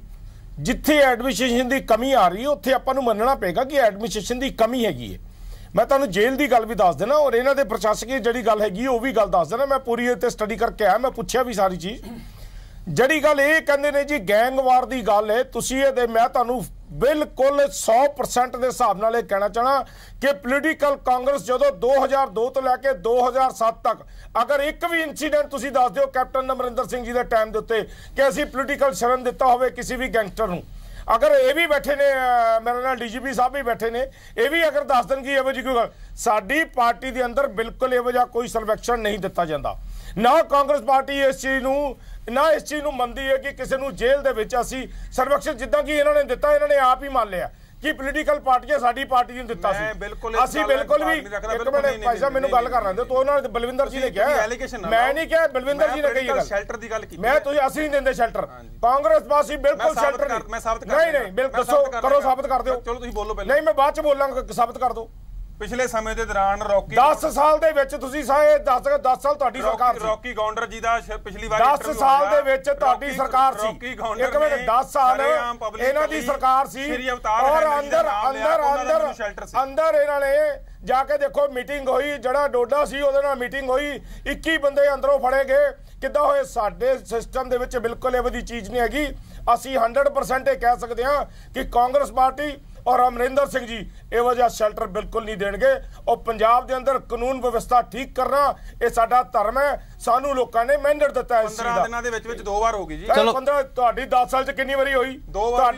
ਜਿੱਥੇ ਐਡਮਿਨਿਸਟ੍ਰੇਸ਼ਨ ਦੀ ਕਮੀ ਆ ਰਹੀ ਹੈ ਉੱਥੇ ਆਪਾਂ ਨੂੰ ਮੰਨਣਾ ਪਏਗਾ ਕਿ ਐਡਮਿਨਿਸਟ੍ਰੇਸ਼ਨ ਦੀ ਕਮੀ ਹੈਗੀ ਹੈ। ਮੈਂ ਤੁਹਾਨੂੰ ਜੇਲ੍ਹ ਦੀ ਗੱਲ ਵੀ ਦੱਸ ਦੇਣਾ, ਔਰ ਇਹਨਾਂ ਦੇ ਪ੍ਰਸ਼ਾਸਕੀ ਜਿਹੜੀ ਗੱਲ ਹੈਗੀ ਉਹ ਵੀ ਗੱਲ ਦੱਸ ਦੇਣਾ। ਮੈਂ ਪੂਰੀ ਇਹ 'ਤੇ ਸਟੱਡੀ ਕਰਕੇ ਆਇਆ, ਮੈਂ ਪੁੱਛਿਆ ਵੀ ਸਾਰੀ ਚੀਜ਼। ਜਿਹੜੀ ਗੱਲ ਇਹ ਕਹਿੰਦੇ ਨੇ ਜੀ ਗੈਂਗਵਾਰ ਦੀ ਗੱਲ ਹੈ, ਤੁਸੀਂ ਇਹਦੇ, ਮੈਂ ਤੁਹਾਨੂੰ ਬਿਲਕੁਲ 100% ਦੇ ਹਿਸਾਬ ਨਾਲ ਇਹ ਕਹਿਣਾ ਚਾਹਣਾ ਕਿ ਪੋਲੀਟੀਕਲ ਕਾਂਗਰਸ ਜਦੋਂ 2002 ਤੋਂ ਲੈ ਕੇ 2007 ਤੱਕ ਅਗਰ ਇੱਕ ਵੀ ਇੰਸੀਡੈਂਟ ਤੁਸੀਂ ਦੱਸ ਦਿਓ ਕੈਪਟਨ ਅਮਰਿੰਦਰ ਸਿੰਘ ਜੀ ਦੇ ਟਾਈਮ ਦੇ ਉੱਤੇ ਕਿ ਅਸੀਂ ਪੋਲੀਟੀਕਲ ਸ਼ਰਨ ਦਿੱਤਾ ਹੋਵੇ ਕਿਸੇ ਵੀ ਗੈਂਗਸਟਰ ਨੂੰ, ਅਗਰ ਇਹ ਵੀ ਬੈਠੇ ਨੇ, ਮੇਰੇ ਨਾਲ DGP ਸਾਹਿਬ ਵੀ ਬੈਠੇ ਨੇ, ਇਹ ਵੀ ਅਗਰ ਦੱਸ ਦੇਣ ਕਿ ਇਹੋ ਜਿਹੀ ਕੋਈ ਗੱਲ, ਸਾਡੀ ਪਾਰਟੀ ਦੇ ਅੰਦਰ ਬਿਲਕੁਲ ਇਹੋ ਜਿਹਾ ਕੋਈ ਸਰਵੇਖਣ ਨਹੀਂ ਦਿੱਤਾ ਜਾਂਦਾ। ਨਾ ਕਾਂਗਰਸ ਪਾਰਟੀ ਇਸ ਚੀਜ਼ ਨੂੰ ਮੰਨਦੀ ਹੈ ਕਿ ਕਿਸੇ ਨੂੰ ਜੇਲ੍ਹ ਦੇ ਵਿੱਚ ਅਸੀਂ ਸਰਵੇਖਣ, ਜਿੱਦਾਂ ਕਿ ਇਹਨਾਂ ਨੇ ਦਿੱਤਾ, ਇਹਨਾਂ ਨੇ ਆਪ ਹੀ ਮੰਨ ਲਿਆ ਕਿ ਪੋਲੀਟੀਕਲ ਪਾਰਟੀਆਂ ਸਾਡੀ ਪਾਰਟੀ ਨੂੰ ਦਿੱਤਾ ਸੀ। ਅਸੀਂ ਬਿਲਕੁਲ ਵੀ, ਇੱਕ ਮਿੰਟ ਭਾਈ ਸਾਹਿਬ ਮੈਨੂੰ ਗੱਲ ਕਰ ਲੈਂਦੇ ਤੋ, ਉਹਨਾਂ ਨੇ ਬਲਵਿੰਦਰ ਜੀ ਨੇ ਕਿਹਾ, ਮੈਂ ਨਹੀਂ ਕਿਹਾ, ਬਲਵਿੰਦਰ ਜੀ ਨੇ ਕਹੀ ਗੱਲ, ਸ਼ੈਲਟਰ ਦੀ ਗੱਲ ਕੀਤੀ। ਮੈਂ ਤੁਸੀਂ, ਅਸੀਂ ਨਹੀਂ ਦਿੰਦੇ ਸ਼ੈਲਟਰ, ਕਾਂਗਰਸ ਪਾਸੀ ਬਿਲਕੁਲ ਸ਼ੈਲਟਰ ਨਹੀਂ, ਬਿਲਕੁਲ ਦੱਸੋ, ਕਰੋ, ਸਾਬਤ ਕਰ ਦਿਓ। ਚਲੋ ਤੁਸੀਂ ਬੋਲੋ ਪਹਿਲਾਂ। ਨਹੀਂ, ਮੈਂ ਬਾਅਦ ਚ ਬੋਲਾਂਗਾ, ਸਾਬਤ ਕਰ ਦਿਓ। ਪਿਛਲੇ ਸਮੇਂ ਦੇ ਦੌਰਾਨ ਰੌਕੀ 10 ਸਾਲ ਦੇ ਵਿੱਚ ਤੁਸੀਂ ਸਾਰੇ 10 ਸਾਲ ਤੁਹਾਡੀ ਸਰਕਾਰ ਸੀ। ਰੌਕੀ ਗੌਂਡਰ ਜੀ ਦਾ ਪਿਛਲੀ ਵਾਰ 10 ਸਾਲ ਦੇ ਵਿੱਚ ਤੁਹਾਡੀ ਸਰਕਾਰ ਸੀ। ਇੱਕ ਮਿੰਟ, 10 ਸਾਲ ਇਹਨਾਂ ਦੀ ਸਰਕਾਰ ਸੀ, ਔਰ ਅੰਦਰ ਇਹਨਾਂ ਨੇ ਜਾ ਕੇ ਦੇਖੋ ਮੀਟਿੰਗ ਹੋਈ, ਜਿਹੜਾ ਡੋਡਾ ਸੀ ਉਹਦੇ ਨਾਲ ਮੀਟਿੰਗ ਹੋਈ, 21 ਬੰਦੇ ਅੰਦਰੋਂ ਫੜੇ ਗਏ। ਕਿੱਦਾਂ ਹੋਏ? ਸਾਡੇ ਸਿਸਟਮ ਦੇ ਵਿੱਚ ਬਿਲਕੁਲ ਇਹੋ ਜਿਹੀ ਚੀਜ਼ ਨਹੀਂ ਹੈਗੀ। ਅਸੀਂ 100% ਇਹ ਕਹਿ ਸਕਦੇ ਹਾਂ ਕਿ ਕਾਂਗਰਸ ਪਾਰਟੀ ਔਰ ਅਮਰਿੰਦਰ ਸਿੰਘ ਜੀ ਇਹੋ ਜਿਹਾ ਸ਼ੈਲਟਰ ਬਿਲਕੁਲ ਨਹੀਂ ਦੇਣਗੇ। ਔਰ ਪੰਜਾਬ ਦੇ ਅੰਦਰ ਕਾਨੂੰਨ ਵਿਵਸਥਾ ਠੀਕ ਕਰਨਾ ਇਹ ਸਾਡਾ ਧਰਮ ਹੈ। ਸਾਨੂੰ ਲੋਕਾਂ ਨੇ ਮੈਂਡੇਟ ਦਿੱਤਾ। 15 ਦਿਨਾਂ ਦੇ ਵਿੱਚ 2 ਵਾਰ ਹੋ ਗਈ ਜੀ। ਚਲੋ 15, ਤੁਹਾਡੀ 10 ਸਾਲ ਚ ਕਿੰਨੀ ਵਾਰੀ ਹੋਈ? 2 ਵਾਰ।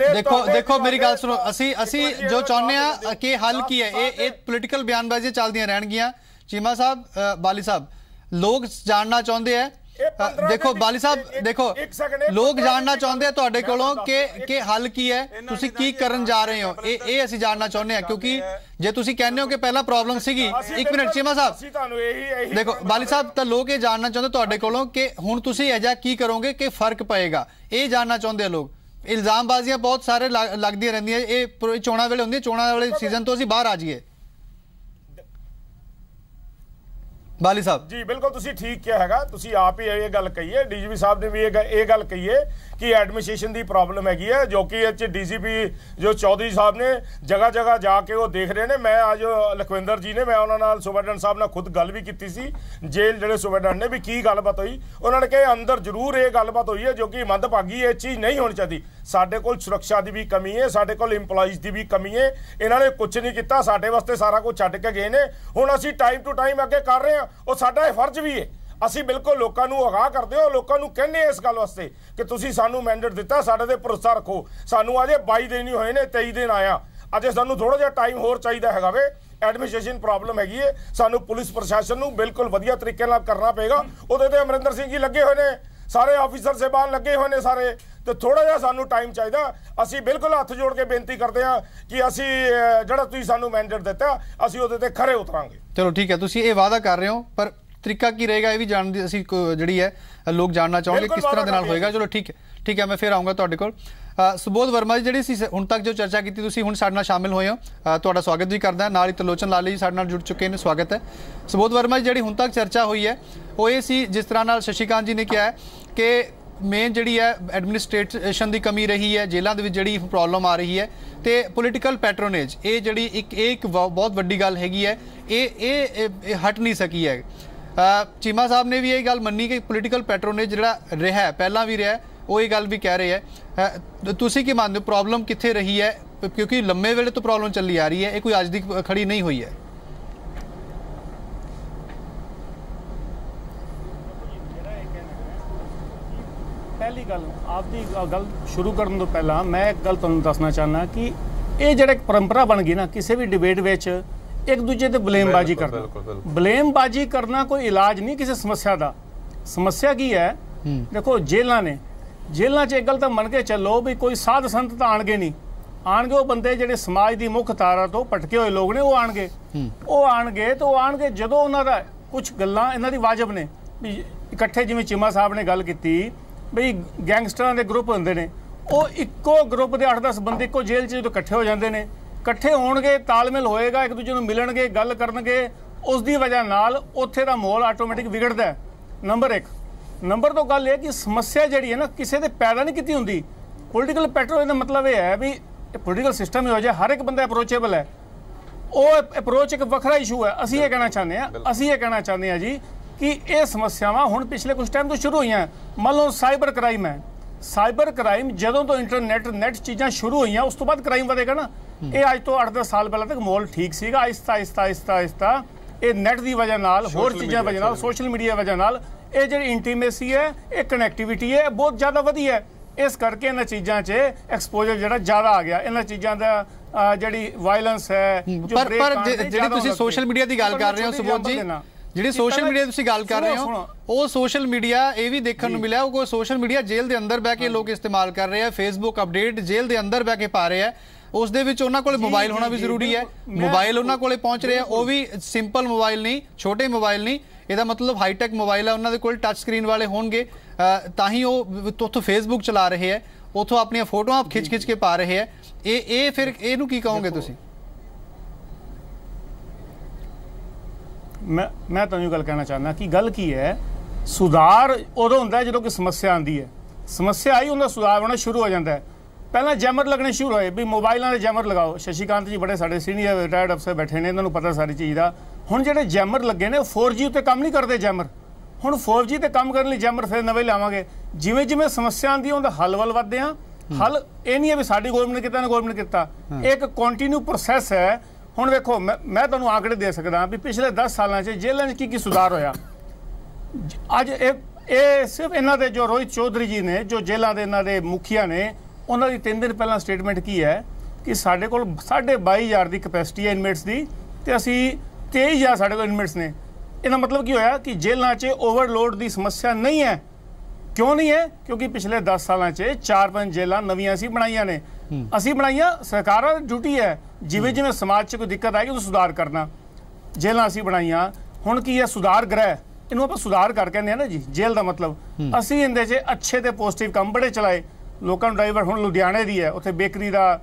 ਦੇਖੋ ਮੇਰੀ ਗੱਲ ਸੁਣੋ, ਅਸੀਂ ਜੋ ਚਾਹੁੰਦੇ ਆ ਕਿ ਹੱਲ ਕੀ ਹੈ, ਇਹ ਪੋਲੀਟੀਕਲ ਬਿਆਨਬਾਜ਼ੀਆਂ ਚੱਲਦੀਆਂ ਰਹਿਣਗੀਆਂ। ਚੀਮਾ ਸਾਹਿਬ, ਬਾਲੀ ਸਾਹਿਬ, ਲੋਕ ਜਾਣਨਾ ਚਾਹੁੰਦੇ ਆ ਦੇਖੋ ਬਾਲੀ ਸਾਹਿਬ, ਦੇਖੋ ਲੋਕ ਜਾਣਨਾ ਚਾਹੁੰਦੇ ਆ ਤੁਹਾਡੇ ਕੋਲੋਂ ਕਿ ਹੱਲ ਕੀ ਹੈ, ਤੁਸੀਂ ਕੀ ਕਰਨ ਜਾ ਰਹੇ ਹੋ, ਇਹ ਅਸੀਂ ਜਾਣਨਾ ਚਾਹੁੰਦੇ ਆ। ਕਿਉਂਕਿ ਜੇ ਤੁਸੀਂ ਕਹਿੰਦੇ ਹੋ ਕਿ ਪਹਿਲਾਂ ਪ੍ਰੋਬਲਮ ਸੀਗੀ, 1 ਮਿੰਟ ਚੀਮਾ ਸਾਹਿਬ, ਦੇਖੋ ਬਾਲੀ ਸਾਹਿਬ, ਤਾਂ ਲੋਕ ਇਹ ਜਾਣਨਾ ਚਾਹੁੰਦੇ ਤੁਹਾਡੇ ਕੋਲੋਂ ਕਿ ਹੁਣ ਤੁਸੀਂ ਅਜਿਹਾ ਕੀ ਕਰੋਗੇ ਕਿ ਫਰਕ ਪਏਗਾ, ਇਹ ਜਾਣਨਾ ਚਾਹੁੰਦੇ ਆ ਲੋਕ। ਇਲਜ਼ਾਮਬਾਜ਼ੀਆਂ ਬਹੁਤ ਸਾਰੇ ਲੱਗਦੀਆਂ ਰਹਿੰਦੀਆਂ, ਇਹ ਚੋਣਾਂ ਵੇਲੇ ਹੁੰਦੀਆਂ, ਚੋਣਾਂ ਵਾਲੇ ਸੀਜ਼ਨ ਤੋਂ ਅਸੀਂ ਬਾਹਰ ਆ ਜਾਈਏ। ਬਾਲੀ ਸਾਹਿਬ ਜੀ ਬਿਲਕੁਲ ਤੁਸੀਂ ਠੀਕ ਕਿਹਾ ਹੈਗਾ, ਤੁਸੀਂ ਆਪ ਹੀ ਇਹ ਗੱਲ ਕਹੀ ਹੈ, ਡੀਜੀਪੀ ਸਾਹਿਬ ਨੇ ਵੀ ਇਹ ਗੱਲ ਕਹੀ ਹੈ ਕਿ ਐਡਮਿਨਿਸਟ੍ਰੇਸ਼ਨ ਦੀ ਪ੍ਰੋਬਲਮ ਹੈਗੀ ਹੈ, ਜੋ ਕਿ ਇਹ 'ਚ ਡੀਜੀਪੀ ਜੋ ਚੌਧਰੀ ਸਾਹਿਬ ਨੇ ਜਗ੍ਹਾ ਜਗ੍ਹਾ ਜਾ ਕੇ ਉਹ ਦੇਖ ਰਹੇ ਨੇ। ਮੈਂ ਅੱਜ ਲਖਵਿੰਦਰ ਜੀ ਨੇ, ਮੈਂ ਉਹਨਾਂ ਨਾਲ ਸੁਪਰਡੈਂਟ ਸਾਹਿਬ ਨਾਲ ਖੁਦ ਗੱਲ ਵੀ ਕੀਤੀ ਸੀ, ਜੇਲ੍ਹ ਜਿਹੜੇ ਸੁਪਰਡੈਂਟ ਨੇ, ਵੀ ਕੀ ਗੱਲਬਾਤ ਹੋਈ। ਉਹਨਾਂ ਨੇ ਕਿਹਾ ਅੰਦਰ ਜ਼ਰੂਰ ਇਹ ਗੱਲਬਾਤ ਹੋਈ ਹੈ, ਜੋ ਕਿ ਮੰਦਭਾਗੀ ਇਹ ਚੀਜ਼ ਨਹੀਂ ਹੋਣੀ ਚਾਹੀਦੀ। ਸਾਡੇ ਕੋਲ ਸੁਰੱਖਿਆ ਦੀ ਵੀ ਕਮੀ ਹੈ, ਸਾਡੇ ਕੋਲ ਇੰਪਲਾਈਜ਼ ਦੀ ਵੀ ਕਮੀ ਹੈ, ਇਹਨਾਂ ਨੇ ਕੁਝ ਨਹੀਂ ਕੀਤਾ, ਸਾਡੇ ਵਾਸਤੇ ਸਾਰਾ ਕੁਝ ਛੱਡ ਕੇ ਗਏ ਨੇ। ਹੁਣ ਅਸੀਂ ਟਾਈਮ ਟੂ ਟਾਈਮ ਅੱਗੇ ਕਰ ਰਹੇ ਹਾਂ, ਉਹ ਸਾਡਾ ਇਹ ਫਰਜ਼ ਵੀ ਹੈ। ਅਸੀਂ ਬਿਲਕੁਲ ਲੋਕਾਂ ਨੂੰ ਅਗਾਹ ਕਰਦੇ ਹੋ, ਲੋਕਾਂ ਨੂੰ ਕਹਿੰਦੇ ਇਸ ਗੱਲ ਵਾਸਤੇ ਕਿ ਤੁਸੀਂ ਸਾਨੂੰ ਮੈਂਡੇਟ ਦਿੱਤਾ, ਸਾਡੇ ਤੇ ਭਰੋਸਾ ਰੱਖੋ। ਸਾਨੂੰ ਅਜੇ 22 ਦਿਨ ਹੀ ਹੋਏ ਨੇ, 23 ਦਿਨ ਆਇਆ, ਅਜੇ ਸਾਨੂੰ ਥੋੜਾ ਜਿਹਾ ਟਾਈਮ ਹੋਰ ਚਾਹੀਦਾ ਹੈਗਾ ਵੇ। ਐਡਮਿਨਿਸਟ੍ਰੇਸ਼ਨ ਪ੍ਰੋਬਲਮ ਹੈਗੀ ਹੈ, ਸਾਨੂੰ ਪੁਲਿਸ ਪ੍ਰਸ਼ਾਸਨ ਨੂੰ ਬਿਲਕੁਲ ਵਧੀਆ ਤਰੀਕੇ ਨਾਲ ਕਰਨਾ ਪਏਗਾ। ਉਹਦੇ ਤੇ ਅਮਰਿੰਦਰ ਸਿੰਘ ਜੀ ਲੱਗੇ ਹੋਏ ਨੇ, ਸਾਰੇ ਆਫੀਸਰ ਸਾਹਿਬਾਨ ਲੱਗੇ ਹੋਏ ਨੇ ਸਾਰੇ, ਤੇ ਥੋੜਾ ਜਿਹਾ ਸਾਨੂੰ ਟਾਈਮ ਚਾਹੀਦਾ। ਅਸੀਂ ਬਿਲਕੁਲ ਹੱਥ ਜੋੜ ਕੇ ਬੇਨਤੀ ਕਰਦੇ ਹਾਂ ਕਿ ਅਸੀਂ ਜਿਹੜਾ ਤੁਸੀਂ ਸਾਨੂੰ ਮੈਂਡੇਟ ਦਿੱਤਾ, ਅਸੀਂ ਉਹਦੇ ਤੇ ਖਰੇ ਉਤਰਾਂਗੇ। ਚਲੋ ਠੀਕ ਹੈ, ਤੁਸੀਂ ਇਹ ਵਾਅਦਾ ਕਰ ਰਹੇ ਹੋ, ਪਰ ਤਰੀਕਾ ਕੀ ਰਹੇਗਾ ਇਹ ਵੀ ਜਾਣਨ ਦੀ ਅਸੀਂ ਜਿਹੜੀ ਹੈ ਲੋਕ ਜਾਣਨਾ ਚਾਹੋਗੇ ਕਿਸ ਤਰ੍ਹਾਂ ਦੇ ਨਾਲ ਹੋਏਗਾ। ਚਲੋ ਠੀਕ ਹੈ, ਮੈਂ ਫਿਰ ਆਊਂਗਾ ਤੁਹਾਡੇ ਕੋਲ। ਸੁਬੋਧ ਵਰਮਾ ਜੀ, ਜਿਹੜੀ ਸੀ ਹੁਣ ਤੱਕ ਜੋ ਚਰਚਾ ਕੀਤੀ, ਤੁਸੀਂ ਹੁਣ ਸਾਡੇ ਨਾਲ ਸ਼ਾਮਿਲ ਹੋਏ ਹੋ, ਤੁਹਾਡਾ ਸਵਾਗਤ ਵੀ ਕਰਦਾ। ਨਾਲ ਹੀ ਤਰਲੋਚਨ ਲਾਲੀ ਜੀ ਸਾਡੇ ਨਾਲ ਜੁੜ ਚੁੱਕੇ ਨੇ, ਸਵਾਗਤ ਹੈ। ਸੁਬੋਧ ਵਰਮਾ ਜੀ, ਜਿਹੜੀ ਹੁਣ ਤੱਕ ਚਰਚਾ ਹੋਈ ਹੈ ਉਹ ਇਹ ਸੀ, ਜਿਸ ਤਰ੍ਹਾਂ ਨਾਲ ਸ਼ਸ਼ੀਕਾਂਤ ਜੀ ਨੇ ਕਿਹਾ ਹੈ ਕਿ ਮੇਨ ਜਿਹੜੀ ਹੈ ਐਡਮਿਨਿਸਟ੍ਰੇਸ਼ਨ ਦੀ ਕਮੀ ਰਹੀ ਹੈ, ਜੇਲ੍ਹਾਂ ਦੇ ਵਿੱਚ ਜਿਹੜੀ ਪ੍ਰੋਬਲਮ ਆ ਰਹੀ ਹੈ, ਤੇ ਪੋਲੀਟੀਕਲ ਪੈਟਰੋਨੇਜ, ਇਹ ਜਿਹੜੀ ਇੱਕ ਬਹੁਤ ਵੱਡੀ ਗੱਲ ਹੈਗੀ ਹੈ, ਇਹ ਹਟ ਨਹੀਂ ਸਕੀ ਹੈ। ਚੀਮਾ ਸਾਹਿਬ ਨੇ ਵੀ ਇਹ ਗੱਲ ਮੰਨੀ ਕਿ ਪੋਲੀਟੀਕਲ ਪੈਟਰੋਨੇਜ ਜਿਹੜਾ ਰਿਹਾ ਪਹਿਲਾਂ ਵੀ ਰਿਹਾ, ਉਹ ਇਹ ਗੱਲ ਵੀ ਕਹਿ ਰਹੇ ਹੈ। ਤੁਸੀਂ ਕੀ ਮੰਨਦੇ ਹੋ, ਪ੍ਰੋਬਲਮ ਕਿੱਥੇ ਰਹੀ ਹੈ? ਕਿਉਂਕਿ ਲੰਮੇ ਵੇਲੇ ਤੋਂ ਪ੍ਰੋਬਲਮ ਚੱਲੀ ਆ ਰਹੀ ਹੈ, ਇਹ ਕੋਈ ਅੱਜ ਦੀ ਖੜੀ ਨਹੀਂ ਹੋਈ ਹੈ। ਪਹਿਲੀ ਗੱਲ, ਆਪਦੀ ਗੱਲ ਸ਼ੁਰੂ ਕਰਨ ਤੋਂ ਪਹਿਲਾਂ ਮੈਂ ਇੱਕ ਗੱਲ ਤੁਹਾਨੂੰ ਦੱਸਣਾ ਚਾਹੁੰਦਾ ਕਿ ਇਹ ਜਿਹੜਾ ਪਰੰਪਰਾ ਬਣ ਗਈ ਨਾ, ਕਿਸੇ ਵੀ ਡਿਬੇਟ ਵਿੱਚ ਇੱਕ ਦੂਜੇ ਤੇ ਬਲੇਮਬਾਜ਼ੀ ਕਰਨਾ। ਬਲੇਮਬਾਜ਼ੀ ਕਰਨਾ ਕੋਈ ਇਲਾਜ ਨਹੀਂ ਕਿਸੇ ਸਮੱਸਿਆ ਦਾ। ਸਮੱਸਿਆ ਕੀ ਹੈ? ਦੇਖੋ ਜੇਲ੍ਹਾਂ ਨੇ, ਜੇਲ੍ਹਾਂ 'ਚ ਇੱਕ ਗੱਲ ਤਾਂ ਮੰਨ ਕੇ ਚੱਲੋ ਵੀ ਕੋਈ ਸਾਧ ਸੰਤ ਤਾਂ ਆਣਗੇ ਨਹੀਂ, ਆਣਗੇ ਉਹ ਬੰਦੇ ਜਿਹੜੇ ਸਮਾਜ ਦੀ ਮੁੱਖ ਧਾਰਾ ਤੋਂ ਭਟਕੇ ਹੋਏ ਲੋਕ ਨੇ, ਉਹ ਆਣਗੇ ਤਾਂ ਉਹ ਆਣਗੇ ਜਦੋਂ ਉਹਨਾਂ ਦਾ ਕੁਝ ਗੱਲਾਂ ਇਹਨਾਂ ਦੀ ਵਾਜਬ ਨੇ ਵੀ ਇਕੱਠੇ, ਜਿਵੇਂ ਚੀਮਾ ਸਾਹਿਬ ਨੇ ਗੱਲ ਕੀਤੀ ਬਈ ਗੈਂਗਸਟਰਾਂ ਦੇ ਗਰੁੱਪ ਹੁੰਦੇ ਨੇ, ਉਹ ਇੱਕੋ ਗਰੁੱਪ ਦੇ 8-10 ਬੰਦੇ ਇੱਕੋ ਜੇਲ੍ਹ 'ਚ ਜਦੋਂ ਇਕੱਠੇ ਹੋ ਜਾਂਦੇ ਨੇ, ਇਕੱਠੇ ਹੋਣਗੇ, ਤਾਲਮੇਲ ਹੋਏਗਾ, ਇੱਕ ਦੂਜੇ ਨੂੰ ਮਿਲਣਗੇ, ਗੱਲ ਕਰਨਗੇ, ਉਸ ਦੀ ਵਜ੍ਹਾ ਨਾਲ ਉੱਥੇ ਦਾ ਮਾਹੌਲ ਆਟੋਮੈਟਿਕ ਵਿਗੜਦਾ ਹੈ। ਨੰਬਰ 1। ਨੰਬਰ 2 ਗੱਲ ਇਹ ਕਿ ਸਮੱਸਿਆ ਜਿਹੜੀ ਹੈ ਨਾ ਕਿਸੇ ਦੇ ਪੈਦਾ ਨਹੀਂ ਕੀਤੀ ਹੁੰਦੀ। ਪੋਲੀਟੀਕਲ ਪੈਟਰੋਲ ਦਾ ਮਤਲਬ ਇਹ ਹੈ ਵੀ ਪੋਲੀਟੀਕਲ ਸਿਸਟਮ ਹੀ ਹੋ ਜਾਏ, ਹਰ ਇੱਕ ਬੰਦਾ ਅਪਰੋਚੇਬਲ ਹੈ। ਉਹ ਅਪਰੋਚ ਇੱਕ ਵੱਖਰਾ ਇਸ਼ੂ ਹੈ। ਅਸੀਂ ਇਹ ਕਹਿਣਾ ਚਾਹੁੰਦੇ ਹਾਂ ਜੀ ਕਿ ਇਹ ਸਮੱਸਿਆਵਾਂ ਹੁਣ ਪਿਛਲੇ ਕੁਝ ਟਾਈਮ ਤੋਂ ਸ਼ੁਰੂ ਹੋਈਆਂ। ਮੰਨ ਲਓ ਸਾਈਬਰ ਕ੍ਰਾਈਮ ਹੈ, ਸਾਈਬਰ ਕ੍ਰਾਈਮ ਜਦੋਂ ਤੋਂ ਨੈਟ ਚੀਜ਼ਾਂ ਸ਼ੁਰੂ ਹੋਈਆਂ, ਉਸ ਤੋਂ ਬਾਅਦ ਕ੍ਰਾਈਮ ਵਧੇਗਾ ਨਾ। ਇਹ ਅੱਜ ਤੋਂ 8-10 ਸਾਲ ਪਹਿਲਾਂ ਤੱਕ ਮਾਹੌਲ ਠੀਕ ਸੀਗਾ। ਆਹਿਸਤਾ ਇਹ ਨੈਟ ਦੀ ਵਜ੍ਹਾ ਨਾਲ, ਹੋਰ ਚੀਜ਼ਾਂ ਵਜ੍ਹਾ ਨਾਲ, ਸੋਸ਼ਲ ਮੀਡੀਆ ਵਜ੍ਹਾ ਨਾਲ ਇਹ ਜਿਹੜੀ ਇੰਟੀਮੇਸੀ ਹੈ, ਇਹ ਕਨੈਕਟੀਵਿਟੀ ਹੈ, ਬਹੁਤ ਜ਼ਿਆਦਾ ਵਧੀ ਹੈ। ਇਸ ਕਰਕੇ ਇਹਨਾਂ ਚੀਜ਼ਾਂ 'ਚ ਐਕਸਪੋਜ਼ਰ ਜਿਹੜਾ ਜ਼ਿਆਦਾ ਆ ਗਿਆ। ਇਹਨਾਂ ਚੀਜ਼ਾਂ ਦਾ ਜਿਹੜੀ ਵਾਇਲੈਂਸ ਹੈ, ਪਰ ਜਿਹੜੀ ਤੁਸੀਂ ਸੋਸ਼ਲ ਮੀਡੀਆ ਦੀ ਗੱਲ ਕਰ ਰਹੇ ਹੋ ਸੁਬੋਧ ਜੀ, ਜਿਹੜੀ ਸੋਸ਼ਲ ਮੀਡੀਆ ਤੁਸੀਂ ਗੱਲ ਕਰ ਰਹੇ ਹੋ, ਉਹ ਸੋਸ਼ਲ ਮੀਡੀਆ ਇਹ ਵੀ ਦੇਖਣ ਨੂੰ ਮਿਲਿਆ, ਉਹ ਸੋਸ਼ਲ ਮੀਡੀਆ ਜੇਲ੍ਹ ਦੇ ਅੰਦਰ ਬਹਿ ਕੇ ਲੋਕ ਇਸਤੇਮਾਲ ਕਰ ਰਹੇ ਆ। ਫੇਸਬੁੱਕ ਅਪਡੇਟ ਜੇਲ੍ਹ ਦੇ ਅੰਦਰ ਬਹਿ ਕੇ ਪਾ ਰਹੇ ਆ। ਉਸ ਦੇ ਵਿੱਚ ਉਹਨਾਂ ਕੋਲ ਮੋਬਾਈਲ ਹੋਣਾ ਵੀ ਜ਼ਰੂਰੀ ਹੈ। ਮੋਬਾਈਲ ਉਹਨਾਂ ਕੋਲੇ ਪਹੁੰਚ ਰਹੇ ਆ, ਉਹ ਵੀ ਸਿੰਪਲ ਮੋਬਾਈਲ ਨਹੀਂ, ਛੋਟੇ ਮੋਬਾਈਲ ਨਹੀਂ, ਇਹਦਾ ਮਤਲਬ ਹਾਈਟੈਕ ਮੋਬਾਈਲ ਹੈ। ਉਹਨਾਂ ਦੇ ਕੋਲ ਟੱਚ ਸਕਰੀਨ ਵਾਲੇ ਹੋਣਗੇ, ਤਾਂ ਹੀ ਉਹ ਉੱਥੋਂ ਫੇਸਬੁੱਕ ਚਲਾ ਰਹੇ ਹੈ, ਉੱਥੋਂ ਆਪਣੀਆਂ ਫੋਟੋਆਂ ਖਿੱਚ ਕੇ ਪਾ ਰਹੇ ਹੈ। ਇਹ ਫਿਰ ਇਹਨੂੰ ਕੀ ਕਹੋਗੇ ਤੁਸੀਂ? ਮੈਂ ਤੁਹਾਨੂੰ ਗੱਲ ਕਹਿਣਾ ਚਾਹੁੰਦਾ ਕਿ ਗੱਲ ਕੀ ਹੈ, ਸੁਧਾਰ ਉਦੋਂ ਹੁੰਦਾ ਜਦੋਂ ਕੋਈ ਸਮੱਸਿਆ ਆਉਂਦੀ ਹੈ। ਸਮੱਸਿਆ ਆਈ, ਉਹਦਾ ਸੁਧਾਰ ਹੋਣਾ ਸ਼ੁਰੂ ਹੋ ਜਾਂਦਾ ਹੈ। ਪਹਿਲਾਂ ਜੈਮਰ ਲੱਗਣੇ ਸ਼ੁਰੂ ਹੋਏ ਵੀ ਮੋਬਾਈਲਾਂ ਦੇ ਜੈਮਰ ਲਗਾਓ। ਸ਼ਸ਼ੀਕਾਂਤ ਜੀ ਬੜੇ ਸਾਡੇ ਸੀਨੀਅਰ ਰਿਟਾਇਰਡ ਅਫਸਰ ਬੈਠੇ ਨੇ, ਇਹਨਾਂ ਨੂੰ ਪਤਾ ਸਾਰੀ ਚੀਜ਼ ਦਾ। ਹੁਣ ਜਿਹੜੇ ਜੈਮਰ ਲੱਗੇ ਨੇ 4G ਉੱਤੇ ਕੰਮ ਨਹੀਂ ਕਰਦੇ ਜੈਮਰ। ਹੁਣ 4G ਤੇ ਕੰਮ ਕਰਨ ਲਈ ਜੈਮਰ ਫਿਰ ਨਵੇਂ ਲਾਵਾਂਗੇ। ਜਿਵੇਂ ਜਿਵੇਂ ਸਮੱਸਿਆ ਆਉਂਦੀ ਹੈ ਉਹਦਾ ਹੱਲ ਵੱਲ ਵੱਧਦੇ ਹਾਂ। ਹੱਲ ਇਹ ਨਹੀਂ ਹੈ ਵੀ ਸਾਡੀ ਗੌਰਮੈਂਟ ਨੇ ਕੀਤਾ ਨਾ ਗੌਰਮੈਂਟ ਨੇ ਕੀਤਾ, ਇੱਕ ਕੰਟੀਨਿਊ ਪ੍ਰੋਸੈਸ ਹੈ। ਹੁਣ ਵੇਖੋ, ਮੈਂ ਤੁਹਾਨੂੰ ਆંકੜੇ ਦੇ ਸਕਦਾ ਵੀ ਪਿਛਲੇ 10 ਸਾਲਾਂ 'ਚ ਜੇਲ੍ਹਾਂ 'ਚ ਕੀ ਸੁਧਾਰ ਹੋਇਆ। ਅੱਜ ਇਹ ਸਿਰਫ ਇਹਨਾਂ ਦੇ ਜੋ ਰੋਹਿਤ ਚੌਧਰੀ ਜੀ ਨੇ, ਜੋ ਜੇਲ੍ਹਾਂ ਦੇ ਇਹਨਾਂ ਦੇ ਮੁਖੀਆ ਨੇ, ਉਹਨਾਂ ਦੀ 3 ਦਿਨ ਪਹਿਲਾਂ ਸਟੇਟਮੈਂਟ ਕੀ ਹੈ ਕਿ ਸਾਡੇ ਕੋਲ 22,500 ਦੀ ਕੈਪੈਸਿਟੀ ਹੈ ਇਨਮੇਟਸ ਦੀ, ਤੇ ਅਸੀਂ 23,000 ਸਾਡੇ ਕੋਲ ਇਨਮੇਟਸ ਨੇ। ਇਹਦਾ ਮਤਲਬ ਕੀ ਹੋਇਆ ਕਿ ਜੇਲ੍ਹਾਂ 'ਚ ਓਵਰਲੋਡ ਦੀ ਸਮੱਸਿਆ ਨਹੀਂ ਹੈ। ਕਿਉਂ ਨਹੀਂ ਹੈ? ਕਿਉਂਕਿ ਪਿਛਲੇ 10 ਸਾਲਾਂ 'ਚ 4-5 ਜੇਲ੍ਹਾਂ ਨਵੀਆਂ ਅਸੀਂ ਬਣਾਈਆਂ ਨੇ। ਅਸੀਂ ਬਣਾਈਆਂ, ਸਰਕਾਰਾਂ ਦੀ ਡਿਊਟੀ ਹੈ ਜਿਵੇਂ ਜਿਵੇਂ ਸਮਾਜ 'ਚ ਕੋਈ ਦਿੱਕਤ ਆਏਗੀ ਉਹਨੂੰ ਸੁਧਾਰ ਕਰਨਾ। ਜੇਲ੍ਹਾਂ ਅਸੀਂ ਬਣਾਈਆਂ, ਹੁਣ ਕੀ ਹੈ ਸੁਧਾਰ ਗ੍ਰਹਿ, ਇਹਨੂੰ ਆਪਾਂ ਸੁਧਾਰ ਕਰ ਕਹਿੰਦੇ ਆ ਨਾ ਜੀ। ਜੇਲ੍ਹ ਦਾ ਮਤਲਬ ਅਸੀਂ ਇਹਦੇ 'ਚ ਅੱਛੇ ਤੇ ਪੋਜ਼ਿਟਿਵ ਕੰਮ ਬੜੇ ਚਲਾਏ, ਲੋਕਾਂ ਨੂੰ ਡਰਾਈਵਰ। ਹੁਣ ਲੁਧਿਆਣੇ ਦੀ ਹੈ, ਉੱਥੇ ਬੇਕਰੀ ਦਾ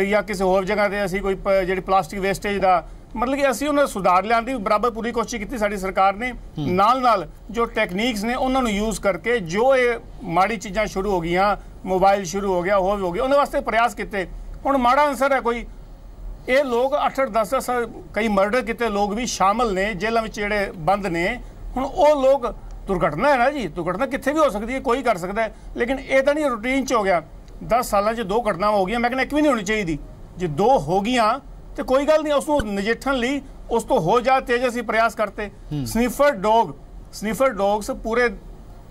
ਜਾਂ ਕਿਸੇ ਹੋਰ ਜਗ੍ਹਾ ਤੇ ਅਸੀਂ ਕੋਈ ਜਿਹੜੀ ਪਲਾਸਟਿਕ ਵੇਸਟੇਜ ਦਾ, ਮਤਲਬ ਕਿ ਅਸੀਂ ਉਹਨਾਂ ਨੂੰ ਸੁਧਾਰ ਲਿਆਉਣ ਦੀ ਬਰਾਬਰ ਪੂਰੀ ਕੋਸ਼ਿਸ਼ ਕੀਤੀ ਸਾਡੀ ਸਰਕਾਰ ਨੇ। ਨਾਲ ਜੋ ਟੈਕਨੀਕਸ ਨੇ ਉਹਨਾਂ ਨੂੰ ਯੂਜ਼ ਕਰਕੇ ਜੋ ਇਹ ਮਾੜੀ ਚੀਜ਼ਾਂ ਸ਼ੁਰੂ ਹੋ ਗਈਆਂ, ਮੋਬਾਈਲ ਸ਼ੁਰੂ ਹੋ ਗਿਆ, ਹੋਰ ਵੀ ਹੋ ਗਿਆ, ਉਹਨਾਂ ਵਾਸਤੇ ਪ੍ਰਯਾਸ ਕੀਤੇ। ਹੁਣ ਮਾੜਾ ਅਨਸਰ ਹੈ ਕੋਈ, ਇਹ ਲੋਕ 8-10 ਕਈ ਮਰਡਰ ਕੀਤੇ ਲੋਕ ਵੀ ਸ਼ਾਮਲ ਨੇ ਜੇਲ੍ਹਾਂ ਵਿੱਚ ਜਿਹੜੇ ਬੰਦ ਨੇ। ਹੁਣ ਉਹ ਲੋਕ, ਦੁਰਘਟਨਾ ਹੈ ਨਾ ਜੀ, ਦੁਰਘਟਨਾ ਕਿੱਥੇ ਵੀ ਹੋ ਸਕਦੀ ਹੈ, ਕੋਈ ਕਰ ਸਕਦਾ ਹੈ, ਲੇਕਿਨ ਇਹ ਤਾਂ ਨਹੀਂ ਰੂਟੀਨ 'ਚ ਹੋ ਗਿਆ। 10 ਸਾਲਾਂ 'ਚ 2 ਘਟਨਾਵਾਂ ਹੋ ਗਈਆਂ, ਮੈਂ ਕਹਿੰਦਾ ਇੱਕ ਵੀ ਨਹੀਂ ਹੋਣੀ ਚਾਹੀਦੀ। ਜੇ 2 ਹੋ ਗਈਆਂ ਤੇ ਕੋਈ ਗੱਲ ਨਹੀਂ, ਉਸ ਨੂੰ ਨਜਿੱਠਣ ਲਈ ਉਸ ਤੋਂ ਹੋ ਜਾ ਤੇਜ਼ ਅਸੀਂ ਪ੍ਰਯਾਸ ਕਰਤੇ। ਸਨੀਫਰ ਡੌਗਸ ਪੂਰੇ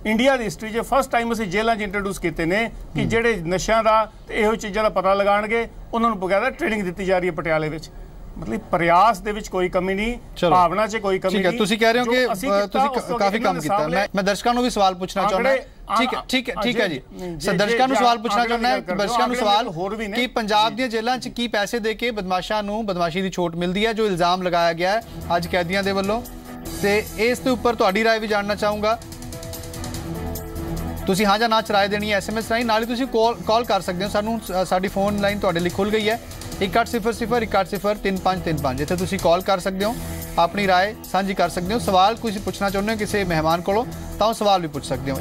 ਇੰਡੀਆ ਦੀ ਹਿਸਟਰੀ 'ਚ ਫਸਟ ਟਾਈਮ ਅਸੀਂ ਜੇਲ੍ਹਾਂ 'ਚ ਇੰਟਰੋਡਿਊਸ ਕੀਤੇ ਨੇ ਕਿ ਜਿਹੜੇ ਨਸ਼ਿਆਂ ਦਾ ਤੇ ਇਹੋ ਚੀਜ਼ਾਂ ਦਾ ਪਤਾ ਲਗਾਉਣਗੇ, ਉਹਨਾਂ ਨੂੰ ਬਕਾਇਦਾ ਟ੍ਰੇਨਿੰਗ ਦਿੱਤੀ ਜਾ ਰਹੀ ਹੈ ਪਟਿਆਲੇ ਵਿੱਚ। ਮਤਲਬ ਪ੍ਰਯਾਸ ਦੇ ਵਿੱਚ ਕੋਈ ਕਮੀ ਨਹੀਂ, ਭਾਵਨਾ 'ਚ ਕੋਈ ਕਮੀ ਨਹੀਂ। ਤੁਸੀਂ ਕਹਿ ਰਹੇ ਹੋ ਕਿ ਤੁਸੀਂ ਕਾਫੀ ਕੰਮ ਕੀਤਾ। ਮੈਂ ਦਰਸ਼ਕਾਂ ਨੂੰ ਵੀ ਸਵਾਲ ਪੁੱਛਣਾ ਚਾਹੁੰਦਾ। ਠੀਕ ਹੈ ਜੀ, ਦਰਸ਼ਕਾਂ ਨੂੰ ਸਵਾਲ ਪੁੱਛਣਾ ਚਾਹੁੰਦਾ ਹੈ, ਦਰਸ਼ਕਾਂ ਨੂੰ ਸਵਾਲ ਕਿ ਪੰਜਾਬ ਦੀਆਂ ਜੇਲ੍ਹਾਂ 'ਚ ਕੀ ਪੈਸੇ ਦੇ ਕੇ ਬਦਮਾਸ਼ਾਂ ਨੂੰ ਬਦਮਾਸ਼ੀ ਦੀ ਛੋਟ ਮਿਲਦੀ ਹੈ, ਜੋ ਇਲਜ਼ਾਮ ਲਗਾਇਆ ਗਿਆ ਹੈ ਅੱਜ ਕੈਦੀਆਂ ਦੇ ਵੱਲੋਂ, ਤੇ ਇਸ ਦੇ ਉੱਪਰ ਤੁਹਾਡੀ ਰਾਏ ਵੀ ਜਾਣਨਾ ਚਾਹੂੰਗਾ। ਤੁਸੀਂ ਹਾਂ ਜਾਂ ਨਾ 'ਚ ਰਾਏ ਦੇਣੀ ਹੈ SMS ਰਾਹੀਂ, ਨਾਲ ਹੀ ਤੁਸੀਂ ਕਾਲ ਕਰ ਸਕਦੇ ਹੋ ਸਾਨੂੰ। ਸਾਡੀ ਫੋਨ ਲਾਈਨ ਤੁਹਾਡੇ ਲਈ ਖੁੱਲ੍ਹ ਗਈ ਹੈ 1800-180-3535। ਇੱਥੇ ਤੁਸੀਂ ਕਾਲ ਕਰ ਸਕਦੇ ਹੋ, ਆਪਣੀ ਰਾਏ ਸਾਂਝੀ ਕਰ ਸਕਦੇ ਹੋ। ਸਵਾਲ ਤੁਸੀਂ ਪੁੱਛਣਾ ਚਾਹੁੰਦੇ ਹੋ ਕਿਸੇ ਮਹਿਮਾਨ ਕੋਲੋਂ ਤਾਂ ਉਹ ਸਵਾਲ ਵੀ ਪੁੱਛ ਸਕਦੇ ਹੋ।